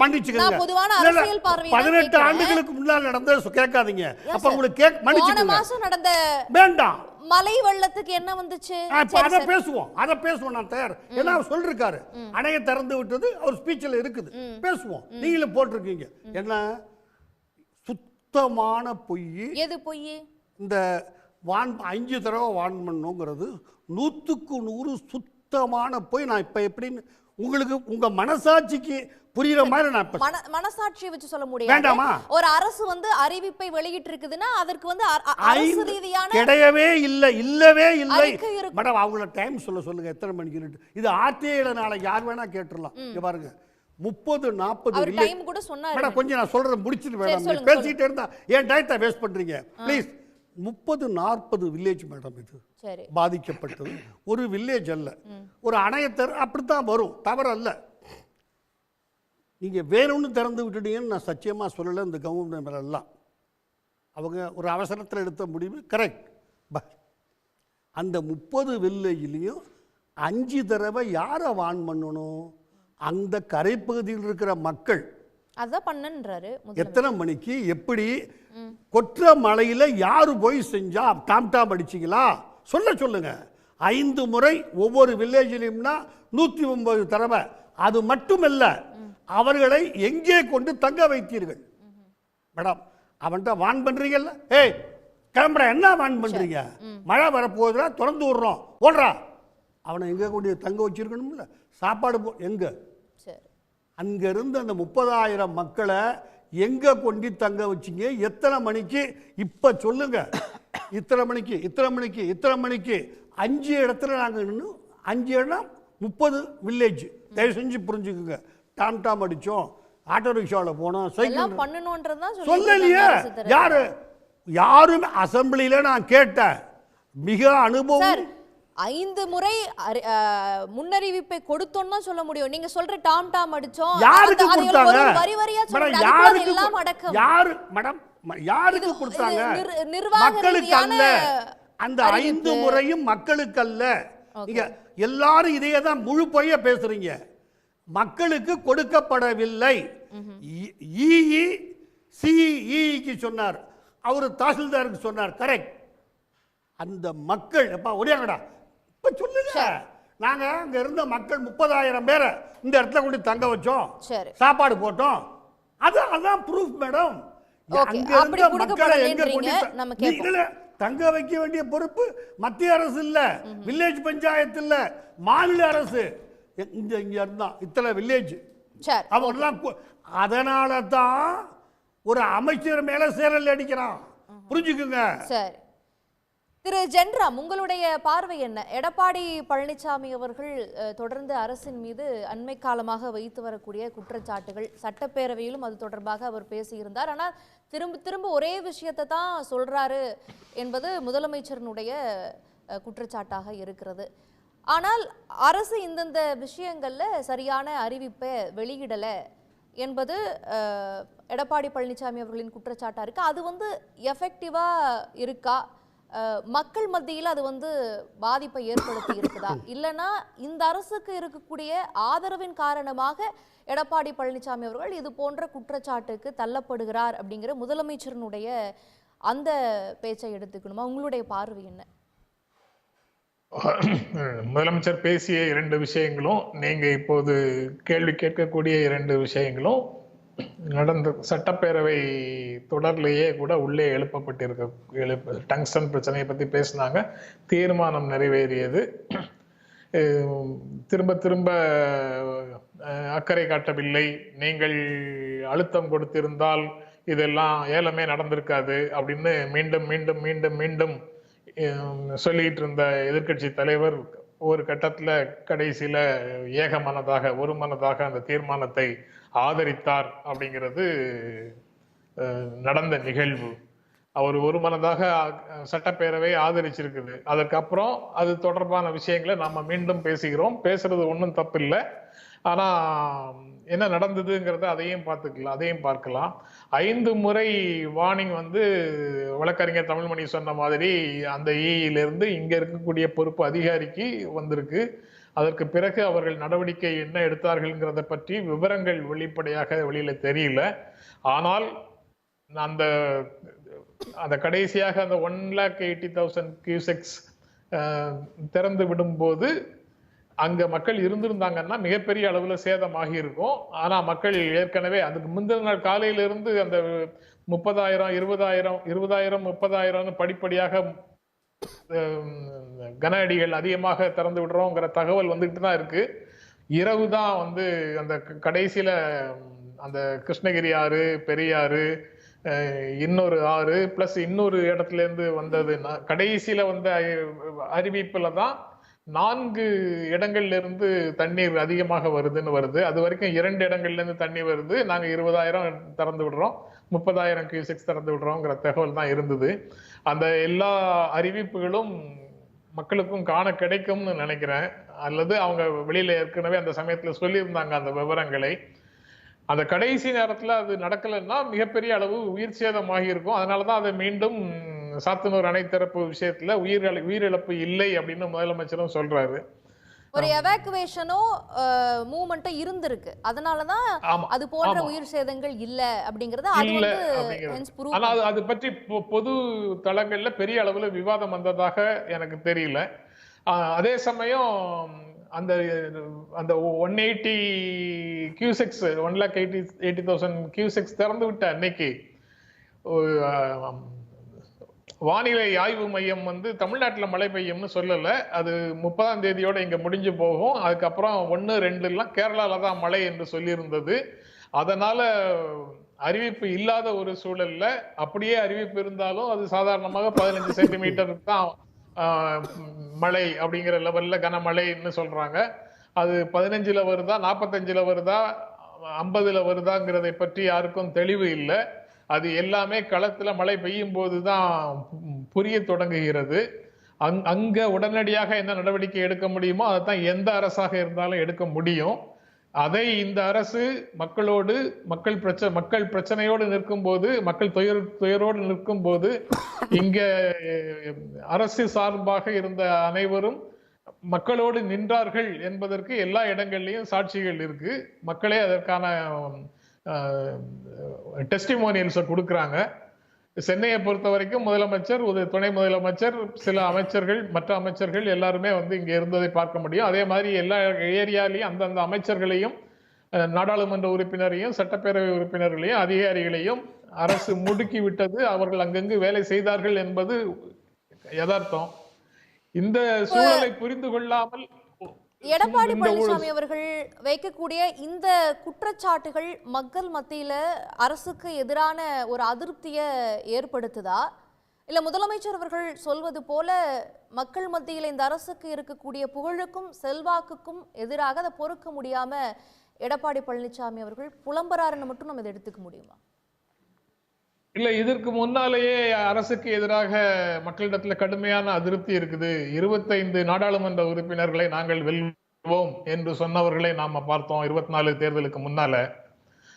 மன்னிச்சுக்கங்க. பொதுவான அரசியல் பார்வை 18 ஆண்டுகளுக்கு முன்னால் நடந்தது கேட்காதீங்க. அப்ப உங்களுக்கு மன்னிச்சுக்கங்க. போன மாசம் நடந்த வேண்டாம் மலை வெள்ளத்துக்கு என்ன வந்துச்சு அத பேசுவோம் நான் தயார். ஏன்னா அவர் சொல்லிருக்காரு அணையை திறந்து விட்டது அவர் ஸ்பீச்ல இருக்குது, பேசுவோம். நீங்களும் போட்டிருக்கீங்க. என்ன சுத்தமான பொய். எது பொய்? இந்த 5 தடவை வான் பண்ணுங்கிறது 100க்கு 100 சுத்தமான பொய். நான் இப்ப எப்படின்னு உங்களுக்கு உங்க மனசாட்சிக்கு புரியுற மாதிரி நான் மனசாட்சியை வச்சு சொல்ல முடியாது. வேண்டாமா? ஒரு அரசு வந்து அறிவிப்பை வெளியிட்டு இருக்குதுன்னா அதற்கு வந்து அரசு ரீதியான கிடையவே இல்லவே இல்லை. மேடம் அவங்கள டைம் சொல்லுங்க எத்தனை மணிக்கு. இது ஆர்டிஐல நாளைக்கு யார் வேணா கேட்டுறலாம். இங்க பாருங்க 30-40 டைம் கூட சொன்னாரு. மேடம் கொஞ்சம் நான் சொல்றத முடிச்சிட்டு வேண்டாம், பேசிட்டே இருந்தா ஏன் டயத்தை வேஸ்ட் பண்றீங்க ப்ளீஸ். 30-40 வில்லேஜ் மேடம் இது பாதிக்கப்பட்டது. ஒரு வில்லேஜ் அல்ல, ஒரு அணையத்தர் அப்படித்தான் வரும், தவறல்ல. நீங்க வேணும்னு திறந்து விட்டுட்டீங்கன்னு நான் சத்தியமா சொல்லலை. இந்த கவர்மெண்ட் எல்லாம் அவங்க ஒரு அவசரத்தில் எடுத்த முடிவு கரெக்ட். அந்த 30 வில்லேஜ்லையும் 5 தடவை யாரை வான் பண்ணணும்? அந்த கரைப்பகுதியில் இருக்கிற மக்கள். அதான் பண்ணன்றாரு. எத்தனை மணிக்கு, எப்படி, கொற்ற மலையில யாரு போய் செஞ்சா, டாம் அடிச்சிங்களா சொல்லுங்க. 5 முறை ஒவ்வொரு வில்லேஜிலும்னா 109 தடவை. அது மட்டுமல்ல, அவர்களை எங்கே கொண்டு தங்க வைத்தீர்கள்? மேடம் அவன்கிட்ட வான் பண்றீங்கல்ல, ஏய் கிளம்புற, என்ன வான் பண்றீங்க? மழை வரப்போகுதுடா, திறந்து விடுறோம், ஓடுறா. அவனை எங்க கொண்டு தங்க வச்சிருக்கணும்ல, சாப்பாடு எங்க? அங்க இருந்து அந்த 30,000 மக்களை எங்க கொண்டு தங்க வச்சிங்க? எத்தனை மணிக்கு? இப்ப சொல்லுங்க. இத்தனை மணிக்கு 5 இடத்துல நாங்க நின்று, 5 இடம் 30 வில்லேஜ். தயவு செஞ்சு புரிஞ்சுக்குங்க. டாம் அடிச்சோம், ஆட்டோ ரிக்ஷாவில் போனோம், சைக்கிள் சொல்லலையே. யாரும் அசம்பிளியில நான் கேட்டேன். மிக அனுபவம். 5 முறை முன்னறிவிப்பை கொடுத்தோம்னா சொல்ல முடியும். நீங்க சொல்ற டாம் அடிச்சோம், யாருக்கு கொடுத்தாங்க? வரி வரியா சொல்றீங்க. எல்லாம் அடக்கம். யாரு மேடம் யாருக்கு கொடுத்தாங்க? மக்களுக்கு அல்ல. அந்த 5 முறையும் மக்களுக்கு அல்ல. நீங்க எல்லாரும் இதையே தான் முழு பொய்ய பேசுறீங்க. மக்களுக்கு கொடுக்கப்படவில்லை. சிஇக்கு சொன்னார், அவரு தாசில்தாருக்கு சொன்னார், கரெக்ட். அந்த மக்கள் எப்ப ஒடியாங்கடா இப்ப சொல்லுங்க. நாங்க அங்க இருந்த மக்கள் 30,000 பேரை இந்த இடத்துல கொண்டு தங்க வச்சோம், சாப்பாடு போட்டோம். அதான் ப்ரூஃப் மேடம். அங்க இருந்த மக்களை எங்க கொண்டு தங்க வைக்க வேண்டிய பொறுப்பு மத்திய அரசு இல்ல, வில்லேஜ் பஞ்சாயத்து இல்ல, மாநில அரசு. இங்க இருந்தா இத்தனை வில்லேஜ் அவங்கெல்லாம். அதனால தான் ஒரு அமைச்சர் மேல சேரல் அடிக்கிறான், புரிஞ்சுக்குங்க. சரி திரு ஜென்ராம், உங்களுடைய பார்வை என்ன? எடப்பாடி பழனிசாமி அவர்கள் தொடர்ந்து அரசின் மீது அண்மை காலமாக வைத்து வரக்கூடிய குற்றச்சாட்டுகள், சட்டப்பேரவையிலும் அது தொடர்பாக அவர் பேசியிருந்தார். ஆனால் திரும்ப ஒரே விஷயத்தை தான் சொல்றாரு என்பது முதலமைச்சரினுடைய குற்றச்சாட்டாக இருக்கிறது. ஆனால் அரசு இந்தந்த விஷயங்கள்ல சரியான அறிவிப்பை வெளியிடல என்பது எடப்பாடி பழனிசாமி அவர்களின் குற்றச்சாட்டா இருக்கு. அது வந்து எஃபெக்டிவா இருக்கா? மக்கள் மத்தியில் அது வந்து பாதிப்பை ஏற்படுத்தி இருக்குதா? இல்லைன்னா இந்த அரசுக்கு இருக்கக்கூடிய ஆதரவின் காரணமாக எடப்பாடி பழனிசாமி அவர்கள் இது போன்ற குற்றச்சாட்டுக்கு தள்ளப்படுகிறார் அப்படிங்கிற முதலமைச்சரினுடைய அந்த பேச்சை எடுத்துக்கணுமா? உங்களுடைய பார்வை என்ன? முதலமைச்சர் பேசிய 2 விஷயங்களும், நீங்க இப்போது கேள்வி கேட்கக்கூடிய 2 விஷயங்களும் நடந்த சட்டப்பேரவை தொடர்லேயே கூட உள்ளே எழுப்பப்பட்டிருக்க டங்ஸ்டன் பிரச்சனையை பத்தி பேசினாங்க. தீர்மானம் நிறைவேறியது. திரும்ப அக்கறை காட்டவில்லை, நீங்கள் அழுத்தம் கொடுத்திருந்தால் இதெல்லாம் ஏலமே நடந்திருக்காது அப்படின்னு மீண்டும் மீண்டும் மீண்டும் மீண்டும் சொல்லிட்டு இருந்த எதிர்க்கட்சி தலைவர் ஒரு கட்டத்துல கடைசியில ஏகமனதாக ஒரு மனதாக அந்த தீர்மானத்தை ஆதரித்தார் அப்படிங்கிறது நடந்த நிகழ்வு. அவர் ஒரு மனதாக சட்டப்பேரவை ஆதரிச்சிருக்குது. அதற்கப்புறம் அது தொடர்பான விஷயங்களை நாம மீண்டும் பேசுகிறோம். பேசுறது ஒன்றும் தப்பு இல்லை. ஆனா என்ன நடந்ததுங்கிறத அதையும் பார்க்கலாம். 5 முறை வார்னிங் வழக்கறிஞர் தமிழ்மணி சொன்ன மாதிரி அந்த இருந்து இங்க இருக்கக்கூடிய பொறுப்பு அதிகாரிக்கு வந்திருக்கு. அதற்கு பிறகு அவர்கள் நடவடிக்கை என்ன எடுத்தார்கள்ங்கிறத பற்றி விவரங்கள் வெளிப்படையாக வெளியில தெரியல. ஆனால் அந்த கடைசியாக அந்த 1,80,000 கியூசெக்ஸ் திறந்து விடும்போது அங்க மக்கள் இருந்திருந்தாங்கன்னா மிகப்பெரிய அளவுல சேதமாகி இருக்கும். ஆனா மக்கள் ஏற்கனவே அதுக்கு முந்தின நாள் காலையில இருந்து அந்த 30,000 20,000 30,000 படிப்படியாக கன அடிகள் அதிகமாக திறந்து விடுறோங்கிற தகவல் வந்துகிட்டு தான் இருக்கு. இரவு தான் அந்த கடைசியில அந்த கிருஷ்ணகிரி ஆறு, பெரியாறு, இன்னொரு ஆறு பிளஸ் இன்னொரு இடத்துல இருந்து வந்தது. கடைசியில அறிவிப்புல தான் 4 இடங்கள்ல இருந்து தண்ணீர் அதிகமாக வருது. அது வரைக்கும் 2 இடங்கள்ல இருந்து தண்ணி வருது. நாங்க 20,000 திறந்து விடுறோம், 30,000 கியூசெக்ஸ் திறந்து விடுறோங்கிற தகவல் தான் இருந்தது. அந்த எல்லா அறிவிப்புகளும் மக்களுக்கும் காண கிடைக்கும்னு நினைக்கிறேன். அல்லது அவங்க வெளியில ஏற்கனவே அந்த சமயத்துல சொல்லியிருந்தாங்க அந்த விவரங்களை. அந்த கடைசி நேரத்துல அது நடக்கலைன்னா மிகப்பெரிய அளவு உயிர் சேதமாகி இருக்கும். அதனாலதான் அதை மீண்டும் சாத்தனூர் அணை திறப்பு விஷயத்துல உயிரிழப்பு இல்லை அப்படின்னு முதலமைச்சரும் சொல்றாரு. ஒரு எவாக்குவேஷனோ மூவ்மெண்ட்டோ இருந்திருக்கு. அதனாலதான் அது போன்ற உயிர் சேதங்கள் இல்ல அப்படிங்கறது அது பற்றி பொது தளங்கள்ல பெரிய அளவுல விவாதம் வந்ததாக எனக்கு தெரியல. அதே சமயம் அந்த 180 கியூசெக்ஸ் 1,80,000 கியூசெக்ஸ் திறந்து விட்ட அன்னைக்கு வானிலை ஆய்வு மையம் தமிழ்நாட்டுல மழை பெய்யும்னு சொல்லல. அது 30ஆம் தேதியோட இங்க முடிஞ்சு போகும். அதுக்கப்புறம் 1, 2 கேரளால தான் மழை என்று சொல்லியிருந்தது. அதனால அறிவிப்பு இல்லாத ஒரு சூழல்ல, அப்படியே அறிவிப்பு இருந்தாலும் அது சாதாரணமாக 15 சென்டிமீட்டர் தான் மழை அப்படிங்கிற லெவல்ல கனமழைன்னு சொல்றாங்க. அது 15ல வருதா, 45ல வருதா, 50ல வருதாங்கிறதை பற்றி யாருக்கும் தெளிவு இல்லை. அது எல்லாமே களத்துல மழை பெய்யும் போதுதான் புரிய தொடங்குகிறது. அங்க உடனடியாக என்ன நடவடிக்கை எடுக்க முடியுமோ அதைத்தான் எந்த அரசாக இருந்தாலும் எடுக்க முடியும். அதை இந்த அரசு மக்களோடு மக்கள் பிரச்சனையோடு நிற்கும் போது, மக்கள் துயரோடு நிற்கும் போது, இங்க அரசு சார்பாக இருந்த அனைவரும் மக்களோடு நின்றார்கள் என்பதற்கு எல்லா இடங்கள்லயும் சாட்சிகள் இருக்கு. மக்களே அதற்கான டெஸ்டிமோனியல்ஸை கொடுக்குறாங்க. சென்னையை பொறுத்த வரைக்கும் முதலமைச்சர், துணை முதலமைச்சர், சில அமைச்சர்கள், மற்ற அமைச்சர்கள் எல்லாருமே இங்க இருந்ததை பார்க்க முடியும். அதே மாதிரி எல்லா ஏரியாலையும் அந்தந்த அமைச்சர்களையும், நாடாளுமன்ற உறுப்பினரையும், சட்டப்பேரவை உறுப்பினர்களையும், அதிகாரிகளையும் அரசு முடுக்கி விட்டது. அவர்கள் அங்கங்கு வேலை செய்தார்கள் என்பது யதார்த்தம். இந்த சூழலை புரிந்து கொள்ளாமல் எடப்பாடி பழனிசாமி அவர்கள் வைக்கக்கூடிய இந்த குற்றச்சாட்டுகள் மக்கள் மத்தியில அரசுக்கு எதிரான ஒரு அதிருப்தியை ஏற்படுத்துதா, இல்ல முதலமைச்சர் அவர்கள் சொல்வது போல மக்கள் மத்தியில இந்த அரசுக்கு இருக்கக்கூடிய புகழுக்கும் செல்வாக்குக்கும் எதிராக அதை பொறுக்க முடியாம எடப்பாடி பழனிசாமி அவர்கள் புலம்புறாருன்னு மட்டும் நம்ம இதை எடுத்துக்க முடியுமா? இல்ல, இதற்கு முன்னாலேயே அரசுக்கு எதிராக மக்களிடத்துல கடுமையான அதிருப்தி இருக்குது. 25 நாடாளுமன்ற உறுப்பினர்களை நாங்கள் வெல்வோம் என்று சொன்னவர்களை நாம பார்த்தோம். 24 தேர்தலுக்கு முன்னால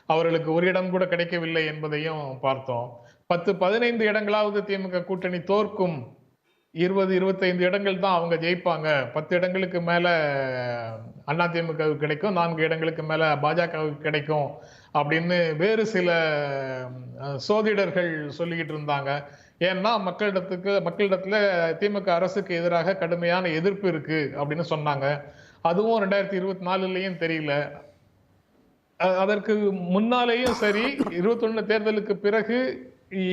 அவர்களுக்கு ஒரு இடம் கூட கிடைக்கவில்லை என்பதையும் பார்த்தோம். 10-15 இடங்களாவது திமுக கூட்டணி தோற்கும், 20-25 இடங்கள் தான் அவங்க ஜெயிப்பாங்க, 10 இடங்களுக்கு மேல அதிமுகவுக்கு கிடைக்கும், 4 இடங்களுக்கு மேல பாஜகவுக்கு கிடைக்கும் அப்படின்னு வேறு சில சோதிடர்கள் சொல்லிக்கிட்டு இருந்தாங்க. ஏன்னா மக்களிடத்துல திமுக அரசுக்கு எதிராக கடுமையான எதிர்ப்பு இருக்கு அப்படின்னு சொன்னாங்க. அதுவும் 2024லயும் தெரியல. அதற்கு முன்னாலேயும் சரி, 21 தேர்தலுக்கு பிறகு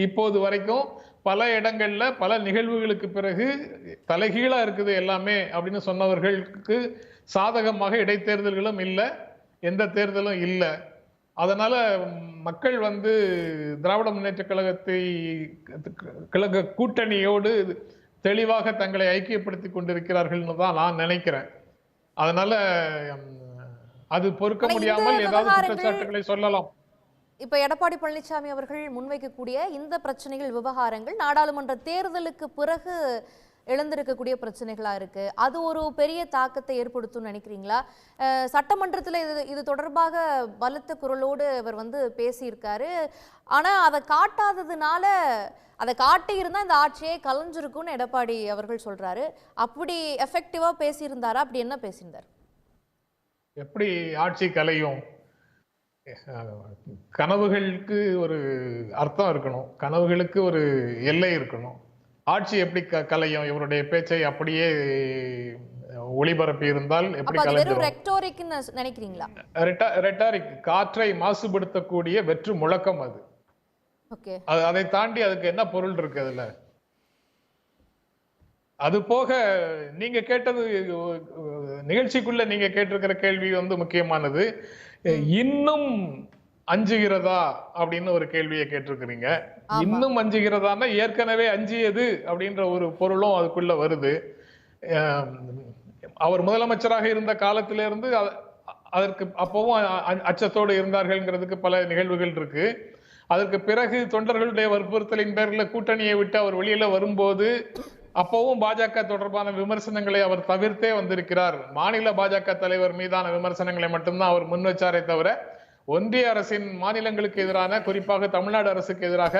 இப்போது வரைக்கும் பல இடங்கள்ல பல நிகழ்வுகளுக்கு பிறகு தலைகீழா இருக்குது எல்லாமே அப்படின்னு சொன்னவர்களுக்கு சாதகமாக இடைத்தேர்தல்களும் இல்லை, எந்த தேர்தலும் இல்லை. அதனால மக்கள் வந்து திராவிட முன்னேற்ற கழக கூட்டணியோடு தெளிவாக தங்களை ஐக்கியப்படுத்திக் கொண்டிருக்கிறார்கள்னு தான் நான் நினைக்கிறேன். அதனால அது பொறுக்க ஆனா இந்த முடியாமல் ஏதாவது விவகாரங்கள் குற்றச்சாட்டுகளை சொல்லலாம். இப்ப எடப்பாடி பழனிசாமி அவர்கள் முன்வைக்கக்கூடிய இந்த பிரச்சனைகள், விவகாரங்கள் நாடாளுமன்ற தேர்தலுக்கு பிறகு எழுந்திருக்கக்கூடிய பிரச்சனைகளா இருக்கு. அது ஒரு பெரிய தாக்கத்தை ஏற்படுத்தும் நினைக்கிறீங்களா? சட்டமன்றத்தில் இது தொடர்பாக பலத்த குரலோடு இவர் வந்து பேசியிருக்காரு. ஆனா அதை காட்டாததுனால, அதை காட்டி இருந்தா இந்த ஆட்சியே கலைஞ்சிருக்கும்னு எடப்பாடி அவர்கள் சொல்றாரு. அப்படி எஃபெக்டிவா பேசியிருந்தாரா? அப்படி என்ன பேசியிருந்தார்? எப்படி ஆட்சி கலையும்? கனவுகளுக்கு ஒரு அர்த்தம் இருக்கணும், கனவுகளுக்கு ஒரு எல்லை இருக்கணும். ஆட்சி எப்படி கலையும்? இவருடைய பேச்சை அப்படியே ஒளிபரப்பி இருந்தால் எப்படி கலைஞ்சிரும்? ரெக்டோரிக்னு நினைக்கிறீங்களா? ரெட்டாரிக், காற்றை மாசுபடுத்தக்கூடிய வெற்று முழக்கம் அது. ஓகே, அதை தாண்டி அதுக்கு என்ன பொருள் இருக்கு அதுல? அது போக நீங்க கேட்டது, நிகழ்ச்சிக்குள்ள நீங்க கேட்டிருக்கிற கேள்வி வந்து முக்கியமானது. இன்னும் அஞ்சுகிறதா அப்படின்னு ஒரு கேள்வியை கேட்டிருக்கிறீங்க. இன்னும் அஞ்சுகிறதான்னா ஏற்கனவே அஞ்சியது அப்படின்ற ஒரு பொருளும் அதுக்குள்ள வருது. அவர் முதலமைச்சராக இருந்த காலத்திலிருந்து அதற்கு அப்பவும் அச்சத்தோடு இருந்தார்கள்ங்கிறதுக்கு பல நிகழ்வுகள் இருக்கு. அதற்கு பிறகு தொண்டர்களுடைய வற்புறுத்தலின் பேரில் கூட்டணியை விட்டு அவர் வெளியில வரும்போது அப்பவும் பாஜக தொடர்பான விமர்சனங்களை அவர் தவிர்த்தே வந்திருக்கிறார். மாநில பாஜக தலைவர் மீதான விமர்சனங்களை மட்டும்தான் அவர் முன் வச்சாரே தவிர ஒன்றிய அரசின் மாநிலங்களுக்கு எதிரான, குறிப்பாக தமிழ்நாடு அரசுக்கு எதிராக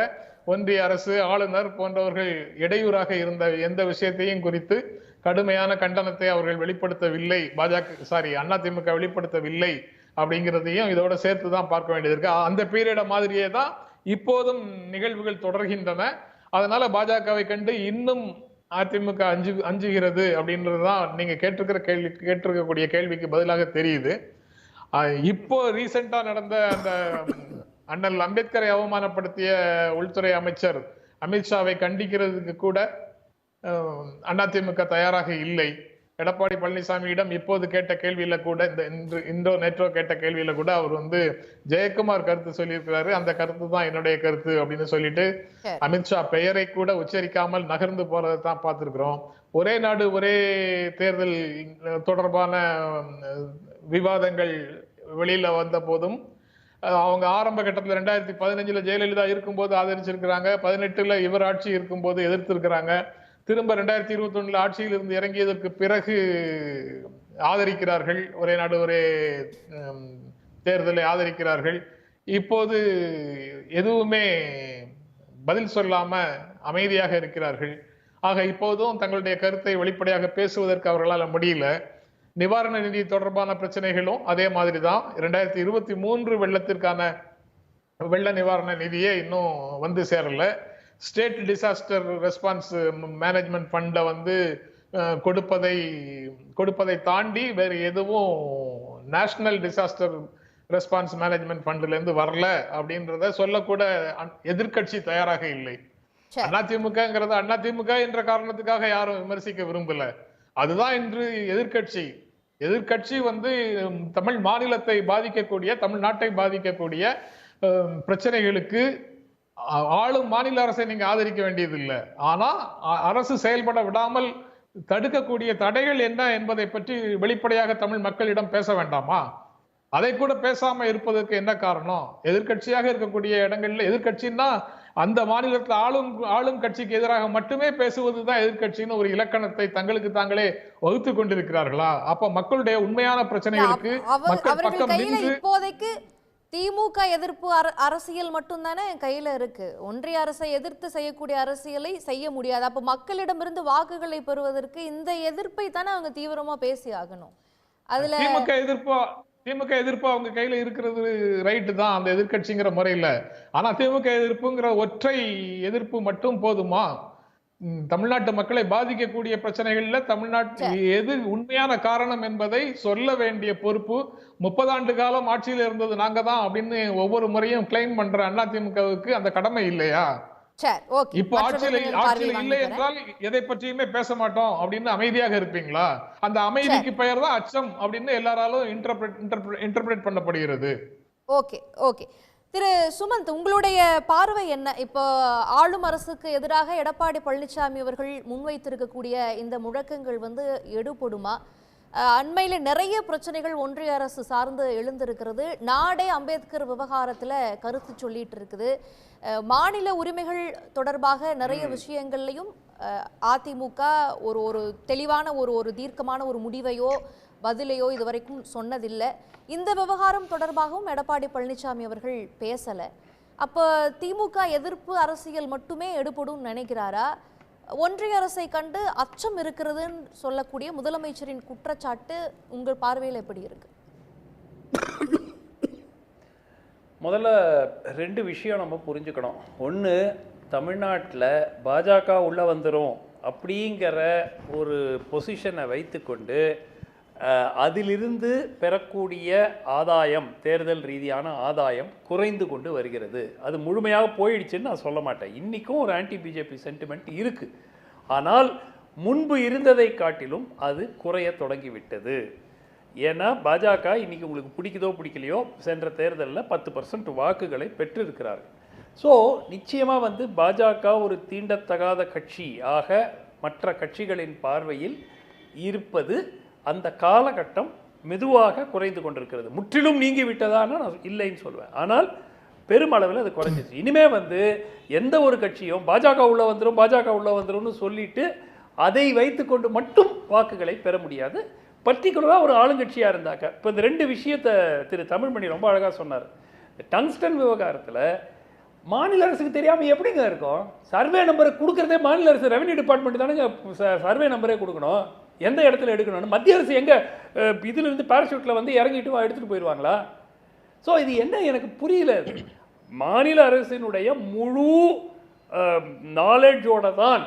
ஒன்றிய அரசு, ஆளுநர் போன்றவர்கள் இடையூறாக இருந்த எந்த விஷயத்தையும் குறித்து கடுமையான கண்டனத்தை அவர்கள் வெளிப்படுத்தவில்லை. அதிமுக வெளிப்படுத்தவில்லை அப்படிங்கிறதையும் இதோட சேர்த்து தான் பார்க்க வேண்டியது இருக்கு. அந்த பீரியட மாதிரியே தான் இப்போதும் நிகழ்வுகள் தொடர்கின்றன. அதனால பாஜகவை கண்டு இன்னும் அதிமுக அஞ்சுகிறது அப்படின்றதுதான் நீங்க கேட்டிருக்கக்கூடிய கேள்விக்கு பதிலாக தெரியுது. இப்போ ரீசெண்டா நடந்த அந்த அண்ணல் அம்பேத்கரை அவமானப்படுத்திய உள்துறை அமைச்சர் அமித்ஷாவை கண்டிக்கிறதுக்கு கூட அதிமுக தயாராக இல்லை. எடப்பாடி பழனிசாமியிடம் இப்போது கேட்ட கேள்வியில கூட, நேற்றோ கேட்ட கேள்வியில கூட அவர் வந்து ஜெயக்குமார் கருத்து சொல்லியிருக்கிறாரு. அந்த கருத்து தான் என்னுடைய கருத்து அப்படின்னு சொல்லிட்டு அமித்ஷா பெயரை கூட உச்சரிக்காமல் நகர்ந்து போறதை தான் பார்த்திருக்கிறோம். ஒரே நாடு ஒரே தேர்தல் தொடர்பான விவாதங்கள் வெளியில வந்த போதும் அவங்க ஆரம்ப கட்டத்தில் 2015 ஜெயலலிதா இருக்கும்போது ஆதரிச்சிருக்கிறாங்க, 2018 இவர் ஆட்சி இருக்கும்போது எதிர்த்து இருக்கிறாங்க, திரும்ப 2021 ஆட்சியில் இருந்து இறங்கியதற்கு பிறகு ஆதரிக்கிறார்கள், ஒரே நாடு ஒரே தேர்தலை ஆதரிக்கிறார்கள். இப்போது எதுவுமே பதில் சொல்லாம அமைதியாக இருக்கிறார்கள். ஆக இப்போதும் தங்களுடைய கருத்தை வெளிப்படையாக பேசுவதற்கு அவர்களால் முடியல. நிவாரண நிதி தொடர்பான பிரச்சனைகளும் அதே மாதிரிதான். 2023 வெள்ளத்திற்கான வெள்ள நிவாரண நிதியே இன்னும் வந்து சேரல. ஸ்டேட் டிசாஸ்டர் ரெஸ்பான்ஸ் மேனேஜ்மெண்ட் ஃபண்டை வந்து கொடுப்பதை தாண்டி வேறு எதுவும் நேஷனல் டிசாஸ்டர் ரெஸ்பான்ஸ் மேனேஜ்மெண்ட் ஃபண்ட்ல இருந்து வரல அப்படின்றத சொல்லக்கூட எதிர்கட்சி தயாராக இல்லை. அதிமுக என்ற காரணத்துக்காக யாரும் விமர்சிக்க விரும்பல. அதுதான் இன்று எதிர்கட்சி வந்து தமிழ் மாநிலத்தை பாதிக்கக்கூடிய, தமிழ்நாட்டை பாதிக்கக்கூடிய பிரச்சனைகளுக்கு ஆளும் மாநில அரசை நீங்க ஆதரிக்க வேண்டியது இல்லை. ஆனா அரசு செயல்பட விடாமல் தடுக்கக்கூடிய தடைகள் என்ன என்பதை பற்றி வெளிப்படையாக தமிழ் மக்களிடம் பேச வேண்டாமா? அதை கூட பேசாம இருப்பதற்கு என்ன காரணம்? எதிர்கட்சியாக இருக்கக்கூடிய இடங்கள்ல, எதிர்கட்சின்னா அந்த மாநிலத்தில் ஆளும் கட்சிக்கு எதிராக மட்டுமே பேசுவதுதான் எதிர்கட்சின்னு ஒரு இலக்கணத்தை தங்களுக்கு தாங்களே வகுத்து கொண்டிருக்கிறார்களா? அப்ப மக்களுடைய உண்மையான பிரச்சனைகளுக்கு மக்கள் பக்கம் நின்று, இப்போதைக்கு திமுக எதிர்ப்பு அரசியல் மட்டும் தானே கையில இருக்கு. ஒன்றிய அரசை எதிர்த்து செய்யக்கூடிய அரசியலை செய்ய முடியாது. அப்ப மக்களிடமிருந்து வாக்குகளை பெறுவதற்கு இந்த எதிர்ப்பை தானே அவங்க தீவிரமா பேசி ஆகணும். அதுல திமுக எதிர்ப்பு அவங்க கையில இருக்கிறது ரைட்டு தான், அந்த எதிர்கட்சிங்கிற முறையில. ஆனா திமுக எதிர்ப்புங்கிற ஒற்றை எதிர்ப்பு மட்டும் போதுமா? தமிழ்நாட்டு மக்களை பாதிக்கக்கூடிய பிரச்சனைகள்ல தமிழ்நாட்டு எது உண்மையான காரணம் என்பதை சொல்ல வேண்டிய பொறுப்பு 30 ஆண்டு காலம் ஆட்சியில் இருந்தது நாங்க தான் அப்படின்னு ஒவ்வொரு முறையும் கிளைம் பண்ற அதிமுகவுக்கு அந்த கடமை இல்லையா? இப்ப ஆட்சியில் இல்லை என்றால் எதை பற்றியுமே பேச மாட்டோம் அப்படின்னு அமைதியாக இருப்பீங்களா? அந்த அமைதிக்கு பெயர் தான் அச்சம் அப்படின்னு எல்லாராலும் இன்டர்பிரேட் பண்ணப்படுகிறது. Okay okay. திரு சுமந்த், உங்களுடைய பார்வை என்ன? இப்போ ஆளும் அரசுக்கு எதிராக எடப்பாடி பழனிசாமி அவர்கள் முன்வைத்திருக்கக்கூடிய இந்த முழக்கங்கள் எடுபடுமா? அண்மையில நிறைய பிரச்சனைகள் ஒன்றிய அரசு சார்ந்து எழுந்திருக்கிறது. நாடே அம்பேத்கர் விவகாரத்துல கருத்து சொல்லிட்டு இருக்குது. மாநில உரிமைகள் தொடர்பாக நிறைய விஷயங்கள்லையும் அதிமுக ஒரு தெளிவான ஒரு தீர்க்கமான ஒரு முடிவையோ பதிலையோ இதுவரைக்கும் சொன்னதில்லை. இந்த விவகாரம் தொடர்பாகவும் எடப்பாடி பழனிசாமி அவர்கள் பேசல. அப்ப திமுக எதிர்ப்பு அரசியல் மட்டுமே எடுபடும் நினைக்கிறாரா? ஒன்றிய அரசை கண்டு அச்சம் இருக்கிறதுன்னு சொல்லக்கூடிய முதலமைச்சரின் குற்றச்சாட்டு உங்கள் பார்வையில் எப்படி இருக்கு? முதல்ல 2 விஷயம் நம்ம புரிஞ்சுக்கணும். ஒன்று, தமிழ்நாட்டில் பாஜக உள்ள வந்துடும் அப்படிங்கிற ஒரு பொசிஷனை வைத்துக்கொண்டு அதிலிருந்து பெறக்கூடிய ஆதாயம், தேர்தல் ரீதியான ஆதாயம் குறைந்து கொண்டு வருகிறது. அது முழுமையாக போயிடுச்சுன்னு நான் சொல்ல மாட்டேன். இன்றைக்கும் ஒரு ஆன்டி பிஜேபி சென்டிமெண்ட் இருக்குது. ஆனால் முன்பு இருந்ததை காட்டிலும் அது குறைய தொடங்கிவிட்டது. ஏன்னா பாஜக இன்றைக்கி உங்களுக்கு பிடிக்குதோ பிடிக்கலையோ சென்ற தேர்தலில் 10% வாக்குகளை பெற்றிருக்கிறார்கள். ஸோ நிச்சயமாக பாஜக ஒரு தீண்டத்தகாத கட்சி ஆக மற்ற கட்சிகளின் பார்வையில் இருப்பது அந்த காலகட்டம் மெதுவாக குறைந்து கொண்டிருக்கிறது. முற்றிலும் நீங்கி விட்டதானா நான் இல்லைன்னு சொல்வேன். ஆனால் பெருமளவில் அது குறைஞ்சிச்சு. இனிமே எந்த ஒரு கட்சியும் பாஜக உள்ள வந்துரும்னு சொல்லிட்டு அதை வைத்துக்கொண்டு மட்டும் வாக்குகளை பெற முடியாது. பர்டிகுலராக ஒரு ஆளுங்கட்சியாக இருந்தாக்க இப்போ இந்த 2 விஷயத்தை திரு தமிழ்மணி ரொம்ப அழகாக சொன்னார். டங்ஸ்டன் விவகாரத்தில் மாநில அரசுக்கு தெரியாமல் எப்படிங்க இருக்கும்? சர்வே நம்பரை கொடுக்குறதே மாநில அரசு, ரெவன்யூ டிபார்ட்மெண்ட் தானே சர்வே நம்பரே கொடுக்கணும். எந்த இடத்துல எடுக்கணும்னு மத்திய அரசு எங்கே இதிலிருந்து பேராஷூட்டில் இறங்கிட்டு எடுத்துகிட்டு போயிடுவாங்களா? ஸோ இது என்ன எனக்கு புரியல. மாநில அரசினுடைய முழு நாலேஜோட தான்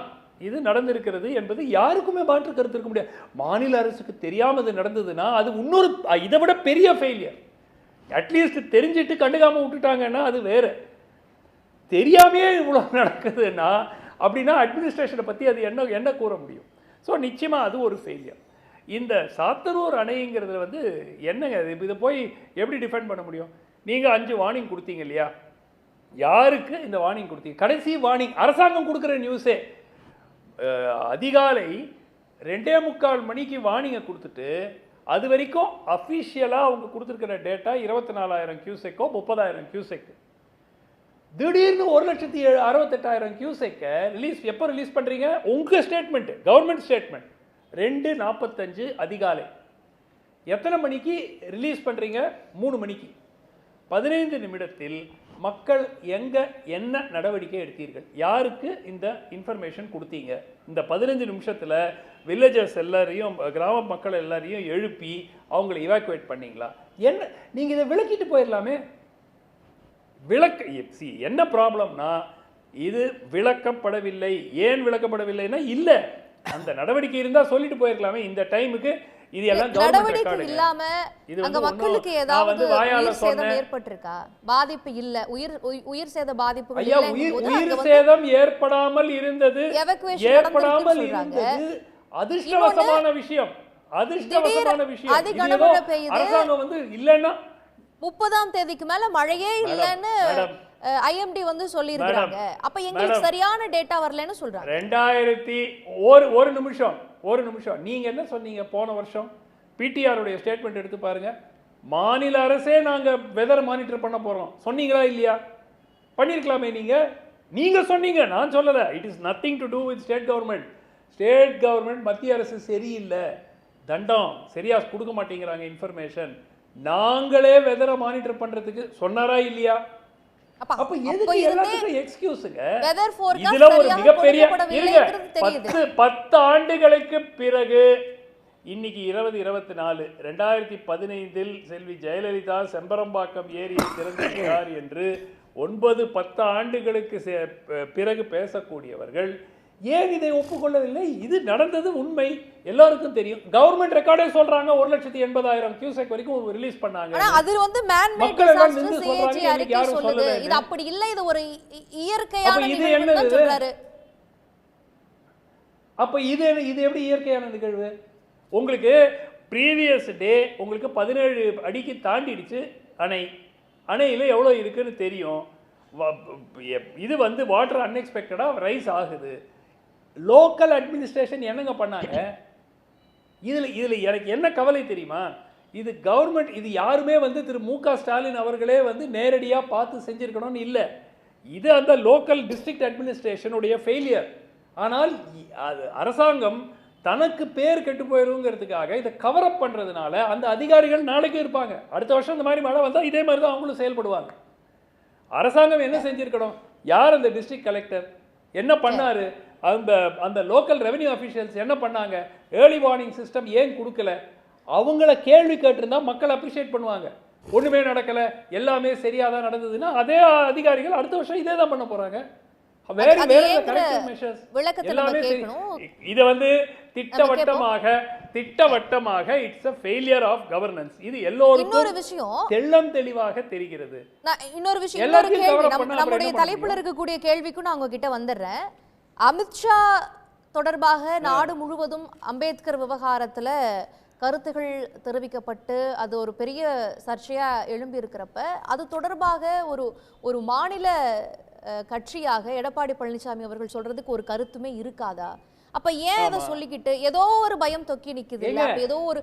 இது நடந்திருக்கிறது என்பது யாருக்குமே மாற்று கருத்து இருக்க முடியாது. மாநில அரசுக்கு தெரியாமல் இது நடந்ததுன்னா அது இன்னொரு இதை விட பெரிய ஃபெயிலியர். அட்லீஸ்ட் தெரிஞ்சிட்டு கண்டுக்காமல் விட்டுட்டாங்கன்னா அது வேறு. தெரியாமையே இவ்வளோ நடக்குதுன்னா அப்படின்னா அட்மினிஸ்ட்ரேஷனை பற்றி அது என்ன கூற முடியும்? ஸோ நிச்சயமாக அது ஒரு ஃபெயிலியர். இந்த சாத்தனூர் அணைங்கிறது என்னங்க இதை போய் எப்படி டிஃபெண்ட் பண்ண முடியும்? நீங்கள் 5 வார்னிங் கொடுத்தீங்க இல்லையா? யாருக்கு இந்த வார்னிங் கொடுத்தீங்க? கடைசி வார்னிங் அரசாங்கம் கொடுக்குற நியூஸே அதிகாலை 2:45 மணிக்கு வார்னிங்கை கொடுத்துட்டு அது வரைக்கும் அஃபிஷியலாக அவங்க கொடுத்துருக்கிற டேட்டா 24,000 கியூசெக்கோ 30,000 கியூசெக்கு. திடீர்னு 1,68,000 கியூசெக்கை எப்போ ரிலீஸ் பண்ணுறீங்க? உங்கள் ஸ்டேட்மெண்ட், கவர்மெண்ட் ஸ்டேட்மெண்ட் 2:45 அதிகாலை. எத்தனை மணிக்கு ரிலீஸ் பண்ணுறீங்க? 3 மணிக்கு. 15 நிமிடத்தில் மக்கள் என்ன நடவடிக்கை எடுத்தீர்கள்? யாருக்கு இந்த இன்ஃபர்மேஷன் கொடுத்தீங்க? இந்த 15 நிமிஷத்தில் வில்லேஜர்ஸ் எல்லாரையும், கிராம மக்கள் எல்லாரையும் எழுப்பி அவங்களை இவாக்குவேட் பண்ணீங்களா? என்ன நீங்கள் இதை விளக்கிட்டு போயிடலாமே. என்ன ப்ராப்ளம்னா இது விளக்கப்படவில்லை. ஏன் விளக்கப்படவில்லைன்னா இல்லை, அந்த நடவடிக்கை இருந்தால் சொல்லிட்டு போயிருக்கலாமே. இந்த டைமுக்கு இது எல்லாம் நடவடிக்கை இல்லாம அங்க மக்களுக்கு ஏதாவது உயிர் சேதம் ஏற்பட்டிருக்கா? பாதிப்பு இல்ல, உயிர் சேத பாதிப்பு இல்ல. உயிர் சேதம் ஏற்படாமல் இருந்தது, ஏற்படாமல் இருந்தது அதிர்ஷ்டவசமான விஷயம். அதிர்ஷ்டவசமான விஷயம். அரசாங்கம் இல்லைன்னா 30ஆம் தேதிக்கு மேல மழையே இல்லைன்னு ஐஎம்டி சொல்லி இருக்காங்க. அப்ப எங்களுக்கு சரியான டேட்டா வரலன்னு சொல்றாங்க. 2000 ஒரு நிமிஷம் நீங்க என்ன சொன்னீங்க? போன வருஷம் பிடிஆர் உடைய ஸ்டேட்மெண்ட் எடுத்து பாருங்க. மாநில அரசே நாங்க வெதர் மானிட்டர் பண்ண போறோம் சொன்னீங்களா இல்லையா? பண்ணிருக்கலாமே. நீங்க சொன்னீங்க, நான் சொல்லல. It is nothing to do with state government. State government, மத்திய அரசு சரியில்லை, தண்டம் சரியா கொடுக்க மாட்டேங்கிறாங்க இன்ஃபர்மேஷன். நாங்களே வெதரை மானிட்டர் பண்றதுக்கு சொன்னாரா இல்லையா? அப்ப எதுக்கு எல்லாத்துக்கும் எக்ஸ்கியூஸ்ங்க? இதுல ஒரு மிகப்பெரிய 10 ஆண்டுகளுக்கு பிறகு இன்னைக்கு 2024 2015 செல்வி ஜெயலலிதா செம்பரம்பாக்கம் ஏரியை திறந்திருக்கிறார் என்று 9-10 ஆண்டுகளுக்கு பிறகு பேசக்கூடியவர்கள் ஏன் இதை ஒப்புக்கொள்ளவில்லை? இது நடந்தது உண்மை, எல்லாருக்கும் தெரியும். கவர்மெண்ட் ரெக்கார்டே சொல்றாங்க 1,80,000 கியூசெக் வரைக்கும் ரிலீஸ் பண்ணாங்க. அது மேன் மேட் டிசாஸ்டர் சிஏஜி அறிக்கை சொல்லுது. இது அப்படி இல்ல, இது ஒரு இயற்கையான நிகழ்வு தான் சொல்றாரு. அப்ப இது எப்படி இயற்கையான நிகழ்வு? உங்களுக்கு ப்ரீவியஸ் டே உங்களுக்கு 17 அடிக்கு தாண்டிடுச்சு அணை. அணையில் எவ்வளோ இருக்குன்னு தெரியும். இது வந்து வாட்டர் அன்எக்ஸ்பெக்டடாக ரைஸ் ஆகுது. லோக்கல் அட்மினிஸ்ட்ரேஷன் என்னங்க பண்ணாங்க? இதில் எனக்கு என்ன கவலை தெரியுமா? இது கவர்மெண்ட், இது யாருமே வந்து திரு மு.க. ஸ்டாலின் அவர்களே வந்து நேரடியாக பார்த்து செஞ்சுருக்கணும்னு இல்லை. இது அந்த லோக்கல் டிஸ்ட்ரிக்ட் அட்மினிஸ்ட்ரேஷனுடைய ஃபெயிலியர். ஆனால் அது அரசாங்கம் தனக்கு பேர் கெட்டு போயிருங்கிறதுக்காக இதை கவரப் பண்ணுறதுனால அந்த அதிகாரிகள் நாளைக்கு இருப்பாங்க. அடுத்த வருஷம் இந்த மாதிரி மழை வந்தால் இதே மாதிரி தான் அவங்களும் செயல்படுவாங்க. அரசாங்கம் என்ன செஞ்சுருக்கணும்? யார் அந்த டிஸ்ட்ரிக்ட் கலெக்டர் என்ன பண்ணாரு? அந்த லோக்கல் ரெவென்யூ அஃபிஷியல்ஸ் என்ன பண்ணாங்க? ஏர்லி வார்னிங் சிஸ்டம் ஏன் கொடுக்கல? அவங்கள கேள்வி கேட்டிருந்தா மக்கள் அப்ரிஷியேட் பண்ணுவாங்க. ஒண்ணுமே நடக்கல, எல்லாமே சரியா தான் நடந்ததுன்னா அதே அதிகாரிகள் அடுத்த வருஷம் இதே தான் பண்ண போறாங்க. இது வந்து திட்டவட்டமாக it's a failure of governance. இது எல்லோருக்கும் தெள்ளம் தெளிவாக தெரிகிறது. இன்னொரு விஷயம், நம்முடைய தலைப்புல இருக்கக்கூடிய கேள்விக்கும் நான் உங்ககிட்ட வந்துடுறேன். அமித்ஷா தொடர்பாக நாடு முழுவதும் அம்பேத்கர் விவகாரத்துல கருத்துகள் தெரிவிக்கப்பட்டு அது ஒரு பெரிய சர்ச்சையா எழும்பி இருக்கிறப்ப அது தொடர்பாக ஒரு மாநில கட்சியாக எடப்பாடி பழனிசாமி அவர்கள் சொல்றதுக்கு ஒரு கருத்துமே இருக்காதா? அப்ப ஏன் அதை சொல்லிக்கிட்டு ஏதோ ஒரு பயம் தொக்கி நிக்குது? ஏதோ ஒரு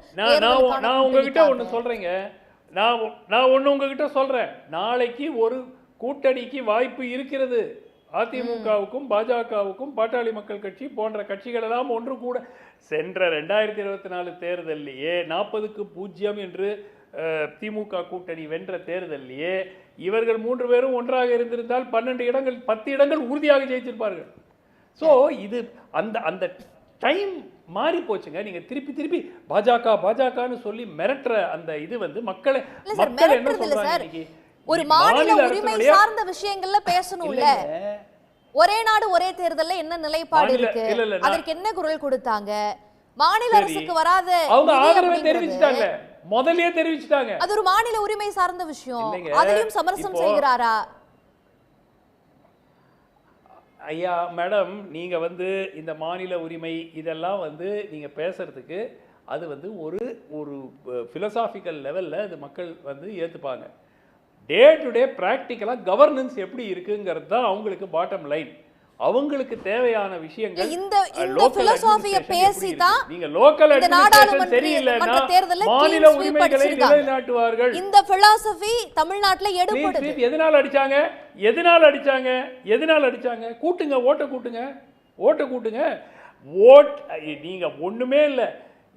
நான் உங்ககிட்ட ஒண்ணு சொல்றேங்க, நான் ஒண்ணு உங்ககிட்ட சொல்றேன். நாளைக்கு ஒரு கூட்டணிக்கு வாய்ப்பு இருக்கிறது. அதிமுகவுக்கும் பாஜகவுக்கும் பாட்டாளி மக்கள் கட்சி போன்ற கட்சிகள் எல்லாம் ஒன்று கூட சென்ற 2024 தேர்தலிலேயே 40-0 என்று திமுக கூட்டணி வென்ற தேர்தலிலேயே இவர்கள் 3 பேரும் ஒன்றாக இருந்திருந்தால் 12 இடங்கள் 10 இடங்கள் உறுதியாக ஜெயிச்சிருப்பார்கள். ஸோ இது அந்த டைம் மாறி போச்சுங்க. நீங்க திருப்பி பாஜகன்னு சொல்லி மிரட்டுற அந்த இது வந்து மக்கள் என்ன சொல்றாங்க? ஒரு மாநில உரிமை சார்ந்த விஷயங்கள்ல பேசணும்ல. ஒரே நாடு ஒரே தேர்தல்ல என்ன நிலைப்பாடு இருக்கு? அதற்கு என்ன குரல் கொடுத்தாங்க? மாநில அரசுக்கு வராத அவங்க ஆதரவை தெரிவிச்சிட்டாங்க, முதல்லயே தெரிவிச்சிட்டாங்க. அது ஒரு மாநில உரிமை சார்ந்த விஷயம். அதிலும் சமரசம் செய்கிறாரா? ஐயா மேடம், நீங்க வந்து இந்த மாநில உரிமை இதெல்லாம் வந்து நீங்க பேசுறதுக்கு அது வந்து ஒரு பிலோசாபிக்கல் லெவல்ல அது மக்கள் வந்து ஏத்துப்பாங்க. டே டு டே பிராக்டிக்கலாக கவர்னன்ஸ் எப்படி இருக்குங்கிறது தான் அவங்களுக்கு பாட்டம் லைன். அவங்களுக்கு தேவையான விஷயங்கள் இந்த பிலோசாபியை பேசி தான் நீங்க லோக்கல் அட்மினிஸ்ட்ரேஷன் சரியில்லைன்னா மாநில உரிமைகளை நிலைநாட்டுவார்கள். இந்த பிலோசாபி தமிழ்நாட்டுல எடுபடுது. எதனால அடிச்சாங்க? கூட்டுங்க, ஓட்ட கூட்டுங்க. நீங்க ஒண்ணுமே இல்லை.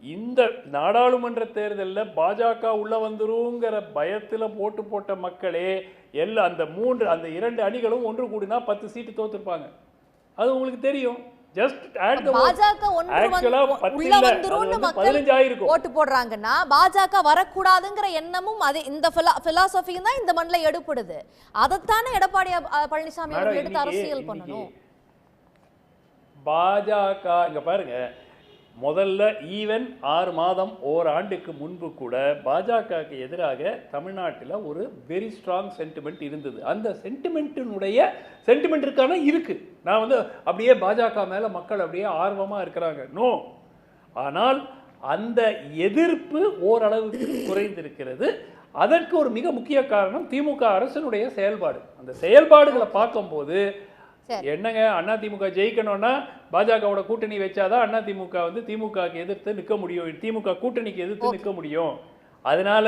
இந்த நாடாளுமன்ற தேர்தலில் பாஜக உள்ள வந்துருங்கிற பயத்தில் போட்ட மக்களே எல்லாம் அந்த 2 அணிகளும் ஒன்று கூடினா 10 சீட்டு தோத்துருப்பாங்க. அது உங்களுக்கு தெரியும். பாஜக ஓட்டு போடுறாங்கன்னா பாஜக வரக்கூடாதுங்கிற எண்ணமும் அது இந்த பிலாசபியும் தான் இந்த மண்ணில எடுப்படுது. அதைத்தானே எடப்பாடி பழனிசாமி அவர்கள் எடுத்து அரசியல் பண்ணணும். பாஜக இங்க பாருங்க, முதல்ல ஈவன் 6 மாதம் ஓராண்டுக்கு முன்பு கூட பாஜகவுக்கு எதிராக தமிழ்நாட்டில் ஒரு வெரி ஸ்ட்ராங் சென்டிமெண்ட் இருந்தது. அந்த சென்டிமெண்ட்டுக்கான இருக்கு. நான் வந்து அப்படியே பாஜக மேல மக்கள் அப்படியே ஆர்வமா இருக்கிறாங்க, நோ. ஆனால் அந்த எதிர்ப்பு ஓரளவுக்கு குறைந்திருக்கிறது. அதற்கு ஒரு மிக முக்கிய காரணம் திமுக அரசினுடைய செயல்பாடு. அந்த செயல்பாடுகளை பார்க்கும்போது என்னங்க, அதிமுக ஜெயிக்கணும்னா பாஜகவோட கூட்டணி வச்சாதான் அதிமுக வந்து திமுகவுக்கு எதிர்த்து நிற்க முடியும், திமுக கூட்டணிக்கு எதிர்த்து நிற்க முடியும். அதனால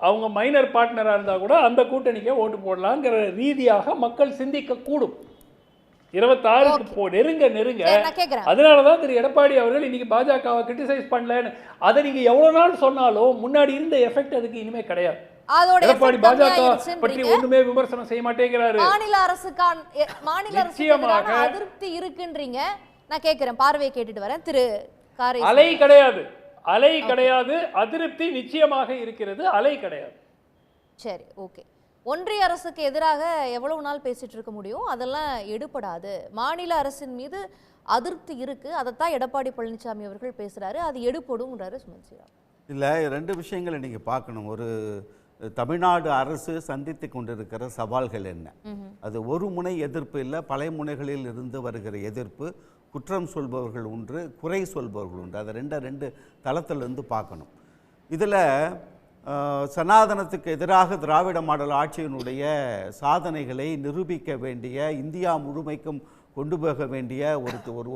அவங்க மைனர் பார்ட்னரா இருந்தா கூட அந்த கூட்டணிக்கே ஓட்டு போடலாங்கிற ரீதியாக மக்கள் சிந்திக்க கூடும். 26க்கு நெருங்க. அதனாலதான் திரு எடப்பாடி அவர்கள் இன்னைக்கு பாஜகவை கிரிட்டிசைஸ் பண்ணலன்னு. அதை நீங்க எவ்வளவு நாள் சொன்னாலும் முன்னாடி இருந்த எஃபெக்ட் அதுக்கு இனிமே கிடையாது. எடப்பாடி பாஜக பற்றி ஒண்ணுமே விமர்சனம் செய்ய மாட்டேங்கிறாரு. மாநில அரசுக்கான அதிருப்தி இருக்குன்றீங்க. நான் கேட்கிறேன், பார்வையை கேட்டுட்டு வரேன். திரு காரை அலை கிடையாது, அதிருப்தி நிச்சயமாக இருக்கிறது, அலை கிடையாது. சரி, ஓகே. ஒன்றிய அரசுக்கு எதிராக எவ்வளவு நாள் பேசிட்டு இருக்க முடியும்? அதெல்லாம் எடுபடாது. மாநில அரசின் மீது அதிருப்தி இருக்கு, அதைத்தான் எடப்பாடி பழனிசாமி அவர்கள் பேசுறாரு, அது எடுபடும்ன்றாரு சுமன் ஸ்ரீராம். இல்லை, 2 விஷயங்களை நீங்க பார்க்கணும். ஒரு தமிழ்நாடு அரசு சந்தித்து கொண்டிருக்கிற சவால்கள் என்ன? அது ஒரு முனை எதிர்ப்பு இல்லை, பல முனைகளில் இருந்து வருகிற எதிர்ப்பு. குற்றம் சொல்பவர்கள் ஒன்று, குறை சொல்பவர்கள் ஒன்று. அதை 2 தளத்திலிருந்து பார்க்கணும். இதில் சனாதனத்துக்கு எதிராக திராவிட மாடல் ஆட்சியினுடைய சாதனைகளை நிரூபிக்க வேண்டிய, இந்தியா முழுமைக்கும் கொண்டு போக வேண்டிய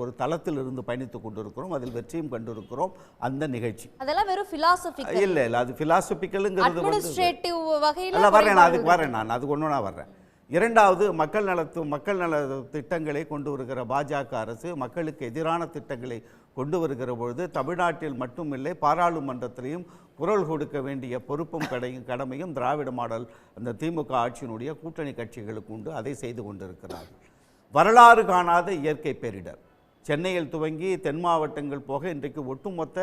ஒரு தளத்தில் இருந்து பயணித்துக் கொண்டிருக்கிறோம். அதில் வெற்றியும் கண்டிருக்கிறோம். அந்த நிகழ்ச்சி அதெல்லாம் வெறும் பிலாசபிக்கல் இல்லை, அது பிலாசபிக்கலுங்கிறது அட்மினிஸ்ட்ரேட்டிவ் வகையில் அதுக்கு வரேன், நான் அதுக்கு ஒன்றா வர்றேன். இரண்டாவது, மக்கள் நல திட்டங்களை கொண்டு வருகிற பாஜக அரசு மக்களுக்கு எதிரான திட்டங்களை கொண்டு வருகிற பொழுது தமிழ்நாட்டில் மட்டுமில்லை பாராளுமன்றத்திலையும் குரல் கொடுக்க வேண்டிய பொறுப்பும் கடமையும் திராவிட மாடல் அந்த திமுக ஆட்சியினுடைய கூட்டணி கட்சிகளுக்கு உண்டு. அதை செய்து கொண்டிருக்கிறார்கள். வரலாறு காணாத இயற்கை பேரிடர் சென்னையில் துவங்கி தென் மாவட்டங்கள் போக இன்றைக்கு ஒட்டுமொத்த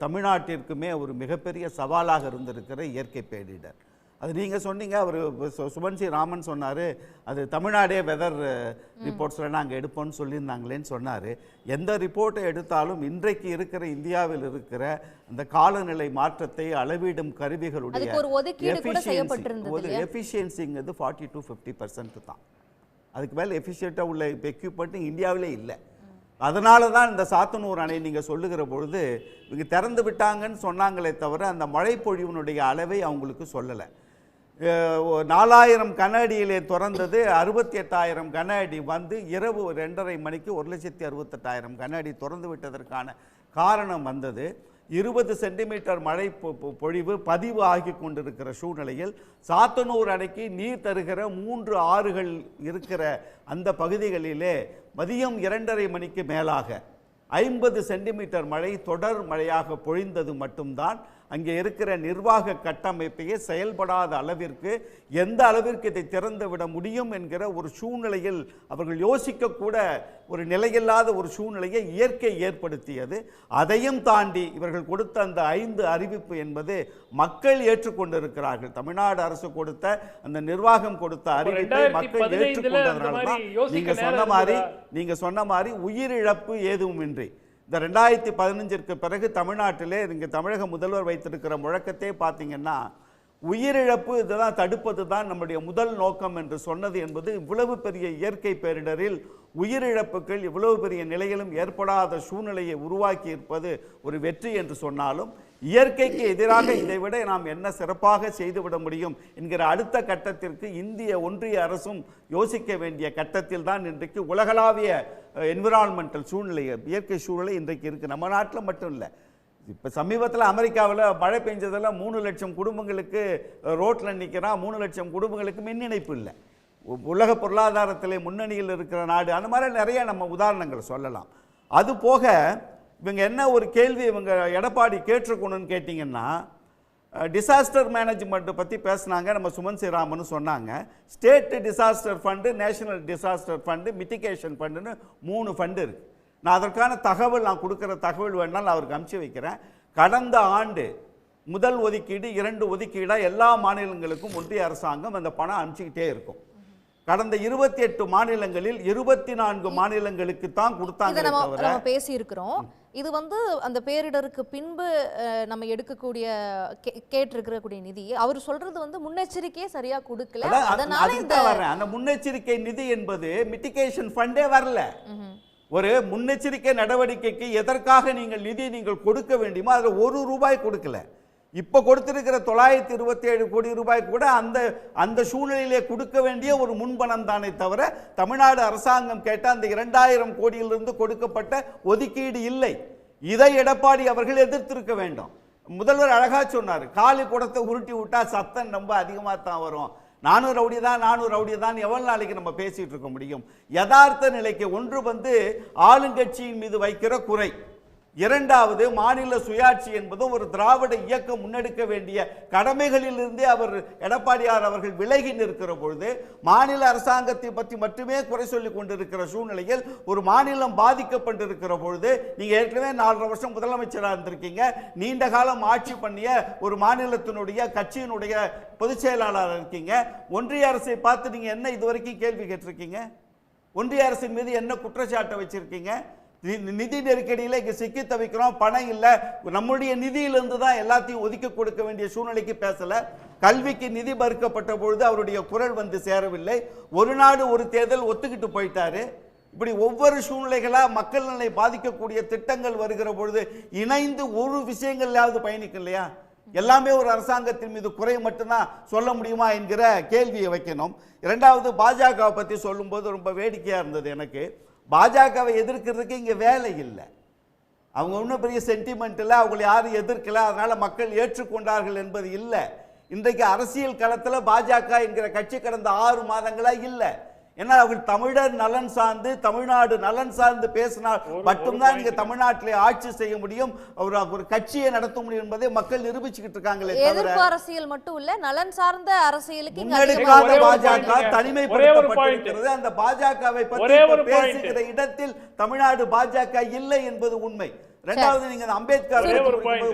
தமிழ்நாட்டிற்குமே ஒரு மிகப்பெரிய சவாலாக இருந்திருக்கிற இயற்கை பேரிடர். அது நீங்கள் சொன்னீங்க, அவர் சுமன் சி ராமன் சொன்னார், அது தமிழ்நாடே வெதர் ரிப்போர்ட்ஸில் நாங்கள் எடுப்போம்னு சொல்லியிருந்தாங்களேன்னு சொன்னார். எந்த ரிப்போர்ட்டை எடுத்தாலும் இன்றைக்கு இருக்கிற இந்தியாவில் இருக்கிற அந்த காலநிலை மாற்றத்தை அளவிடும் கருவிகளுடைய எஃபிஷியன்சிங்கிறது 40 to 50% தான். அதுக்கு மேலே எஃபிஷியண்ட்டாக உள்ள எக்யூப்மெண்ட் இந்தியாவிலே இல்லை. அதனால தான் இந்த சாத்தனூர் அணை நீங்கள் சொல்லுகிற பொழுது இவங்க திறந்து விட்டாங்கன்னு சொன்னாங்களே தவிர அந்த மழை பொழிவினுடைய அளவை அவங்களுக்கு சொல்லலை. 4000 கன அடியிலே திறந்தது 68,000 கன அடி வந்து இரவு 2:30 மணிக்கு 1,68,000 கன அடி திறந்து விட்டதற்கான காரணம் வந்தது 20 சென்டிமீட்டர் மழை பொழிவு பதிவு ஆகி கொண்டிருக்கிற சூழ்நிலையில் சாத்தனூர் அணைக்கு நீர் தருகிற 3 ஆறுகள் இருக்கிற அந்த பகுதிகளிலே மதியம் 2:30 மணிக்கு மேலாக 50 சென்டிமீட்டர் மழை தொடர் மழையாக பொழிந்தது மட்டும்தான் அங்கே இருக்கிற நிர்வாக கட்டமைப்பையே செயல்படாத அளவிற்கு எந்த அளவிற்கு இதை திறந்து விட முடியும் என்கிற ஒரு சூழ்நிலையில் அவர்கள் யோசிக்கக்கூட ஒரு நிலையில்லாத ஒரு சூழ்நிலையை இயற்கை ஏற்படுத்தியது. அதையும் தாண்டி இவர்கள் கொடுத்த அந்த 5 அறிவிப்பு என்பது மக்கள் ஏற்றுக்கொண்டிருக்கிறார்கள். தமிழ்நாடு அரசு கொடுத்த அந்த நிர்வாகம் கொடுத்த அறிவிப்பை மக்கள் ஏற்றுக்கொண்டதனால தான் நீங்க சொன்ன மாதிரி உயிரிழப்பு ஏதுமின்றி இந்த 2015 பிறகு தமிழ்நாட்டிலே இங்கே தமிழக முதல்வர் வைத்திருக்கிற முழக்கத்தை பார்த்தீங்கன்னா உயிரிழப்பு இதெல்லாம் தடுப்பது தான் நம்முடைய முதல் நோக்கம் என்று சொன்னது என்பது இவ்வளவு பெரிய இயற்கை பேரிடரில் உயிரிழப்புகள் இவ்வளவு பெரிய நிலையிலும் ஏற்படாத சூழ்நிலையை உருவாக்கி இருப்பது ஒரு வெற்றி என்று சொன்னாலும் இயற்கைக்கு எதிராக இதைவிட நாம் என்ன சிறப்பாக செய்துவிட முடியும் என்கிற அடுத்த கட்டத்திற்கு இந்திய ஒன்றிய அரசும் யோசிக்க வேண்டிய கட்டத்தில் தான் இன்றைக்கு உலகளாவிய என்விரான்மெண்டல் சூழ்நிலை இயற்கை சூழ்நிலை இன்றைக்கு இருக்குது. நம்ம நாட்டில் மட்டும் இல்லை, இப்போ சமீபத்தில் அமெரிக்காவில் மழை பெஞ்சதெல்லாம் 3 லட்சம் குடும்பங்களுக்கு ரோட்டில் நிற்கிறான், 3 லட்சம் குடும்பங்களுக்கு மின் இணைப்பு இல்லை. உலக பொருளாதாரத்தில் முன்னணியில் இருக்கிற நாடு, அந்த மாதிரி நிறைய நம்ம உதாரணங்கள் சொல்லலாம். அது போக இவங்க என்ன ஒரு கேள்வி இவங்க எடப்பாடி கேட்டிருக்கணும்னு கேட்டிங்கன்னா டிசாஸ்டர் மேனேஜ்மெண்ட் பற்றி பேசினாங்க. நம்ம சுமன் சி ராமன் சொன்னாங்க state disaster fund, national disaster fund, mitigation ஃபண்டுன்னு 3 ஃபண்டு இருக்குது. நான் அதற்கான தகவல் நான் கொடுக்குற தகவல் வேணாலும் அவருக்கு அனுப்பிச்சி வைக்கிறேன். கடந்த ஆண்டு முதல் ஒதுக்கீடு 2 ஒதுக்கீடாக எல்லா மாநிலங்களுக்கும் ஒன்றிய அரசாங்கம் அந்த பணம் அனுப்பிச்சிக்கிட்டே இருக்கும். கடந்த 28 மாநிலங்களில் 24 மாநிலங்களுக்கு தான் கொடுத்தாங்க. பேசி இருக்கிறோம். இது வந்து அந்த பேரிடருக்கு பின்பு நம்ம எடுக்கக்கூடிய கேட்டிருக்கக்கூடிய நிதி அவர் சொல்றது வந்து முன்னெச்சரிக்கையே சரியா கொடுக்கல. அதனால அந்த முன்னெச்சரிக்கை நிதி என்பது மிட்டிகேஷன் ஃபண்டே வரல. ஒரு முன்னெச்சரிக்கை நடவடிக்கைக்கு எதற்காக நீங்கள் கொடுக்க வேண்டுமோ அதில் 1 ரூபாய் கொடுக்கல. இப்போ கொடுத்திருக்கிற 927 கோடி ரூபாய் கூட அந்த சூழ்நிலையிலே கொடுக்க வேண்டிய ஒரு முன்பணம் தானே தவிர தமிழ்நாடு அரசாங்கம் கேட்ட அந்த 2000 கோடியிலிருந்து கொடுக்கப்பட்ட ஒதுக்கீடு இல்லை. இதை எடப்பாடி அவர்கள் எதிர்த்திருக்க வேண்டும். முதல்வர் அழகா சொன்னார், காலி குடத்தை உருட்டி விட்டா சத்தம் ரொம்ப அதிகமாக தான் வரும். 400 ரவுடி தான் எவ்வளவு நாளைக்கு நம்ம பேசிட்டு இருக்க முடியும்? யதார்த்த நிலைக்கு ஒன்று வந்து ஆளுங்கட்சியின் மீது வைக்கிற குறை, இரண்டாவது மாநில சுயாட்சி என்பதும் ஒரு திராவிட இயக்கம் முன்னெடுக்க வேண்டிய கடமைகளில் இருந்தே அவர் எடப்பாடியார் அவர்கள் விலகி நிற்கிற பொழுது மாநில அரசாங்கத்தை பற்றி மட்டுமே குறை சொல்லி கொண்டிருக்கிற சூழ்நிலையில் ஒரு மாநிலம் பாதிக்கப்பட்டிருக்கிற பொழுது நீங்க ஏற்கனவே 4.5 வருஷம் முதலமைச்சராக இருந்திருக்கீங்க, நீண்ட காலம் ஆட்சி பண்ணிய ஒரு மாநிலத்தினுடைய கட்சியினுடைய பொதுச் செயலாளர் இருக்கீங்க. ஒன்றிய அரசை பார்த்து நீங்க என்ன இதுவரைக்கும் கேள்வி கேட்டிருக்கீங்க? ஒன்றிய அரசின் மீது என்ன குற்றச்சாட்டை வச்சிருக்கீங்க? நிதி நெருக்கடியில் இங்கே சிக்கி தவிக்கிறோம், பணம் இல்லை, நம்முடைய நிதியிலிருந்து தான் எல்லாத்தையும் ஒதுக்கி கொடுக்க வேண்டிய சூழ்நிலைக்கு பேசல. கல்விக்கு நிதி மறுக்கப்பட்ட பொழுது அவருடைய குரல் வந்து சேரவில்லை. ஒரு நாடு ஒரு தேர்தல் ஒத்துக்கிட்டு போயிட்டாரு. இப்படி ஒவ்வொரு சூழ்நிலைகளா மக்கள் நலனை பாதிக்கக்கூடிய திட்டங்கள் வருகிற பொழுது இணைந்து ஒரு விஷயங்கள்லாவது பயணிக்கும் இல்லையா? எல்லாமே ஒரு அரசாங்கத்தின் மீது குறை மட்டும்தான் சொல்ல முடியுமா என்கிற கேள்வியை வைக்கணும். இரண்டாவது, பாஜகவை பற்றி சொல்லும்போது ரொம்ப வேடிக்கையாக இருந்தது எனக்கு. பாஜகவை எதிர்க்கிறதுக்கு இங்கே வேலை இல்லை. அவங்க ஒன்றும் பெரிய சென்டிமெண்ட் இல்லை, அவங்களை யாரும் எதிர்க்கல, அதனால மக்கள் ஏற்றுக்கொண்டார்கள் என்பது இல்லை. இன்றைக்கு அரசியல் களத்தில் பாஜக என்கிற கட்சி கடந்த 6 மாதங்களா இல்லை. ஏன்னா அவர்கள் தமிழர் நலன் சார்ந்து, தமிழ்நாடு நலன் சார்ந்து பேசினால் மட்டும்தான் இங்க தமிழ்நாட்டிலே ஆட்சி செய்ய முடியும், ஒரு கட்சியை நடத்த முடியும் என்பதை மக்கள் நிரூபிச்சுக்கிட்டு இருக்காங்களே தவிர எதிர்ப்பு அரசியல் மட்டும் இல்ல, நலன் சார்ந்த அரசியலுக்கு முன்னெடுக்காத பாஜக தனிமைப்படுத்தப்பட்டிருக்கிறது. அந்த பாஜகவை பற்றி பேசுகிற இடத்தில் தமிழ்நாடு பாஜக இல்லை என்பது உண்மை. இரண்டாவது, நீங்க அம்பேத்கர்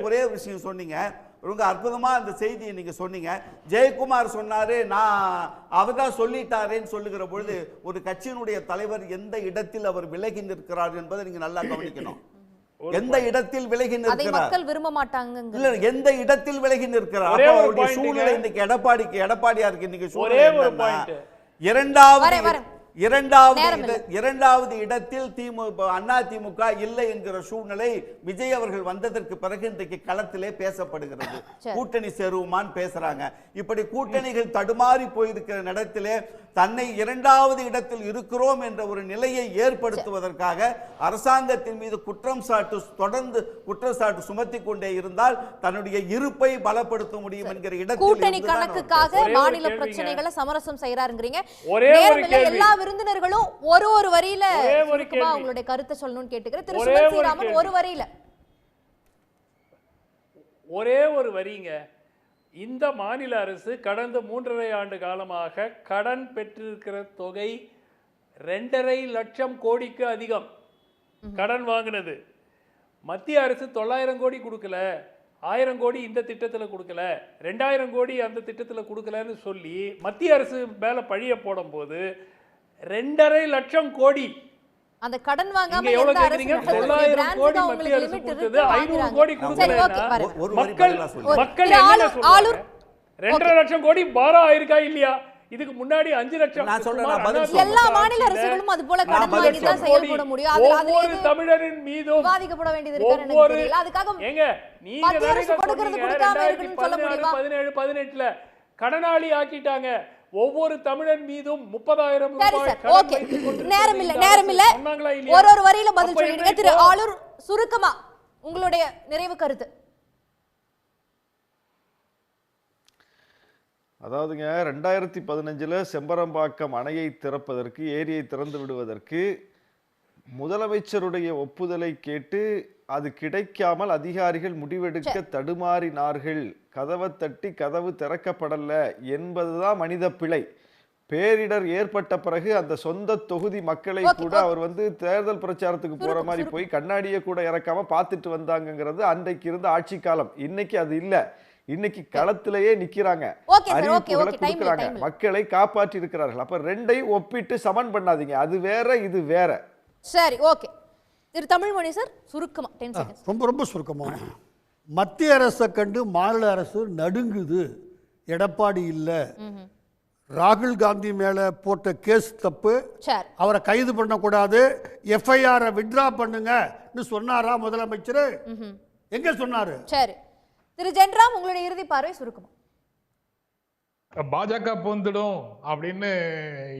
ஒரே விஷயம் சொன்னீங்க, ரொம்ப அற்புதமா அந்த செய்தியை நீங்க சொன்னீங்க. ஜெயக்குமார் சொன்னாரு, நான் அவர் தான் சொல்லிட்டாரேன்னு சொல்லுகிற பொழுது ஒரு கட்சியினுடைய தலைவர் எந்த இடத்தில் அவர் விலகி நிற்கிறார் என்பதை நீங்க நல்லா கவனிக்கணும். எந்த இடத்தில் விலகி நிற்கிறார், மக்கள் விரும்ப மாட்டாங்க இல்ல எந்த இடத்தில் விலகி நிற்கிறார். அவருடைய சூழ்நிலை இன்னைக்கு எடப்பாடியாருக்கு இன்னைக்கு சூழ்நிலை இரண்டாவது இடத்தில் அதிமுக இல்லை என்கிற சூழ்நிலை விஜய் அவர்கள் வந்ததற்கு பிறகு இன்றைக்கு களத்திலே பேசப்படுகிறது. கூட்டணி சேருமான்னு பேசுறாங்க. இப்படி கூட்டணிகள் தடுமாறி போயிருக்கிற இடத்திலே தன்னை இரண்டாவது இடத்தில் இருக்கிறோம் என்ற ஒரு நிலையை ஏற்படுத்துவதற்காக அரசாங்கத்தின் மீது தொடர்ந்து குற்றச்சாட்டு சுமத்தி கொண்டே இருந்தால் தன்னுடைய இருப்பை பலப்படுத்த முடியும் என்கிற இடத்தில் கூட்டணி கணக்குக்காக மாநில பிரச்சனைகளை சமரசம் செய்யறாருங்கிறீங்க. எல்லா விருந்தினர்களும் ஒரு வரியில உங்களுடைய கருத்தை சொல்லணும்னு கேட்டுக்கிறேன். திரு சுமன் ஸ்ரீராமன் ஒரு வரியில. ஒரே ஒரு வரிங்க. இந்த மாநில அரசு கடந்த 3.5 ஆண்டு காலமாக கடன் பெற்றிருக்கிற தொகை 2.5 லட்சம் கோடிக்கு அதிகம் கடன் வாங்கினது. மத்திய அரசு 900 கோடி கொடுக்கல, 1000 கோடி இந்த திட்டத்தில் கொடுக்கல, 2000 கோடி அந்த திட்டத்தில் கொடுக்கலன்னு சொல்லி மத்திய அரசு மேல பழிய போடும் போது 2.5 லட்சம் கோடி அந்த கடன் வாங்காம எவ்வளவு கேக்குறீங்க? 900 கோடி மத்திய அரசு கொடுத்தது, 500 கோடி கொடுக்கல. மக்கள் என்ன சொல்றாங்க? 2.5 லட்சம் கோடி பாரம் ஆயிருக்கா இல்லையா? இதுக்கு முன்னாடி 5 லட்சம். எல்லா மாநில அரசுகளும் அது போல கடன் வாங்கி தான் செயல்பட முடியும். ஒவ்வொரு தமிழரின் மீதும் விவாதிக்கப்பட வேண்டியது இருக்குன்னு எனக்கு தெரியல. அதுக்காக ஏங்க நீங்க கொடுக்கிறது கொடுக்காம இருக்குன்னு சொல்ல முடியுமா? 17 18ல கடனாளி ஆக்கிட்டாங்க. ஒவ்வொரு தமிழன் மீதும் 30,000 ரூபாய். நேரம் இல்ல ஒரு வரியில பதில் சொல்லிடுங்க. திரு ஆளூர், சுருக்கமா உங்களுடைய நிறைவு கருத்து. அதாவதுங்க 2015 செம்பரம்பாக்கம் அணையை திறப்பதற்கு, ஏரியை திறந்து விடுவதற்கு முதலமைச்சருடைய ஒப்புதலை கேட்டு அது கிடைக்காமல் அதிகாரிகள் முடிவெடுக்க தடுமாறினார்கள். கதவை தட்டி கதவு திறக்கப்படல என்பதுதான் மனித பிழை. பேரிடர் ஏற்பட்ட பிறகு அந்த சொந்த தொகுதி மக்களை கூட அவர் தேர்தல் பிரச்சாரத்துக்கு போற மாதிரி போய் கண்ணாடியை கூட இறக்காம பார்த்துட்டு வந்தாங்கிறது அன்றைக்கு இருந்த ஆட்சி காலம். இன்னைக்கு அது இல்ல. இன்னைக்கு களத்திலேயே நிக்கிறாங்க, அறிவிப்புகளை கொடுக்கிறாங்க, மக்களை காப்பாற்றி இருக்கிறார்கள். அப்ப ரெண்டையும் ஒப்பிட்டு சமன் பண்ணாதீங்க. அது வேற, இது வேற. சரி, ஓகே. திரு தமிழ்மணி சார், சுருக்கமா 10 செகண்ட்ஸ். ரொம்ப சுருக்கமா. மத்திய அரசை கண்டு மாநில அரசு நடுங்குது. எடப்பாடி இல்ல, ராகுல் காந்தி மேல போட்ட கேஸ் தப்பு, அவரை கைது பண்ணக்கூடாது, எஃப்ஐஆர் வித்ரா பண்ணுங்க சொன்னாரா முதலமைச்சர்? எங்க சொன்னாரு? சரி, திரு ஜென்ராம், உங்களுடைய இறுதி பார்வை சுருக்கமா. பாஜக போந்துடும் அப்படின்னு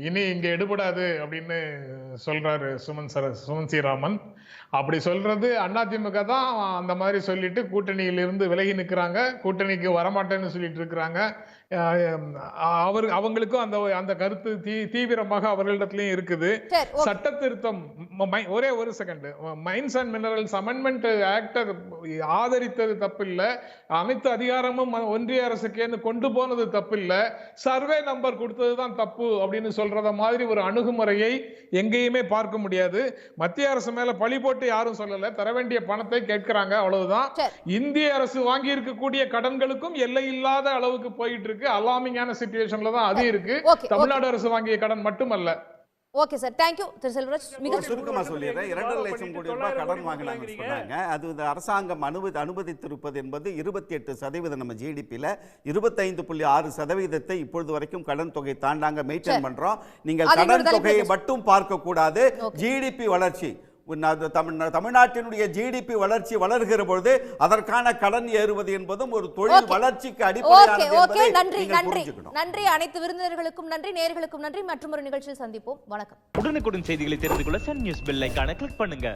இனி இங்க எடுபடாது அப்படின்னு சொல்றாரு சுமன் ஸ்ரீராமன். அப்படி சொல்றது அதிமுக தான் அந்த மாதிரி சொல்லிட்டு கூட்டணியிலிருந்து விலகி நிற்கிறாங்க, கூட்டணிக்கு வரமாட்டேன்னு சொல்லிட்டு இருக்கிறாங்க. அவங்களுக்கும் அந்த கருத்து தீவிரமாக அவர்களிடத்திலயும் இருக்குது. சட்ட திருத்தம், ஒரே ஒரு second, mines and minerals amendment act ஆதரித்தது தப்பில்லை, அனைத்து அதிகாரமும் ஒன்றிய அரசுக்கு கொண்டு போனது தப்பில்லை, சர்வே நம்பர் கொடுத்ததுதான் தப்பு அப்படின்னு சொல்றத மாதிரி ஒரு அணுகுமுறையை எங்கேயுமே பார்க்க முடியாது. மத்திய அரசு மேல பழி போட்டு யாரும் சொல்லல, தர வேண்டிய பணத்தை கேட்கிறாங்க, அவ்வளவுதான். இந்திய அரசு வாங்கி இருக்கக்கூடிய கடன்களுக்கும் எல்லை இல்லாத அளவுக்கு போயிட்டு இருக்கு. அலார்மிங்கான சிச்சுவேஷன்ல தான் அது இருக்கு. தமிழ்நாடு அரசு வாங்கிய கடன் மட்டுமல்ல. Okay sir, thank you. திரு செல்வராஜ், மிக சுருக்கமா சொல்லிடுறேன். 2.5 லட்சம் கோடி ரூபாய் கடன் வாங்கினாங்க சொன்னாங்க. அது இந்த அரசாங்கம் அனுமதித்திருப்பது என்பது 28% நம்ம ஜிடிபியில் 25.6% இப்பொழுது வரைக்கும் கடன் தொகை தாண்டாங்க மெயின்டைன் பண்றோம். நீங்கள் கடன் தொகையை மட்டும் பார்க்க கூடாது, ஜிடிபி வளர்ச்சி தமிழ்நாட்டினுடைய ஜிடிபி வளர்ச்சி வளர்கிற பொழுது அதற்கான கடன் ஏறுவது என்பதும் ஒரு தொழில் வளர்ச்சிக்கு அடிப்படையானது என்பதை நீங்கள் புரிஞ்சுக்கணும். நன்றி அனைத்து விருந்தினர்களுக்கும் நன்றி, நேயர்களுக்கும் நன்றி. மற்றொரு நிகழ்ச்சியில் சந்திப்போம். வணக்கம். உடனுக்குடன் செய்திகளை தெரிந்து கொள்ள சன் நியூஸ் பெல் ஐகானை கிளிக் பண்ணுங்க.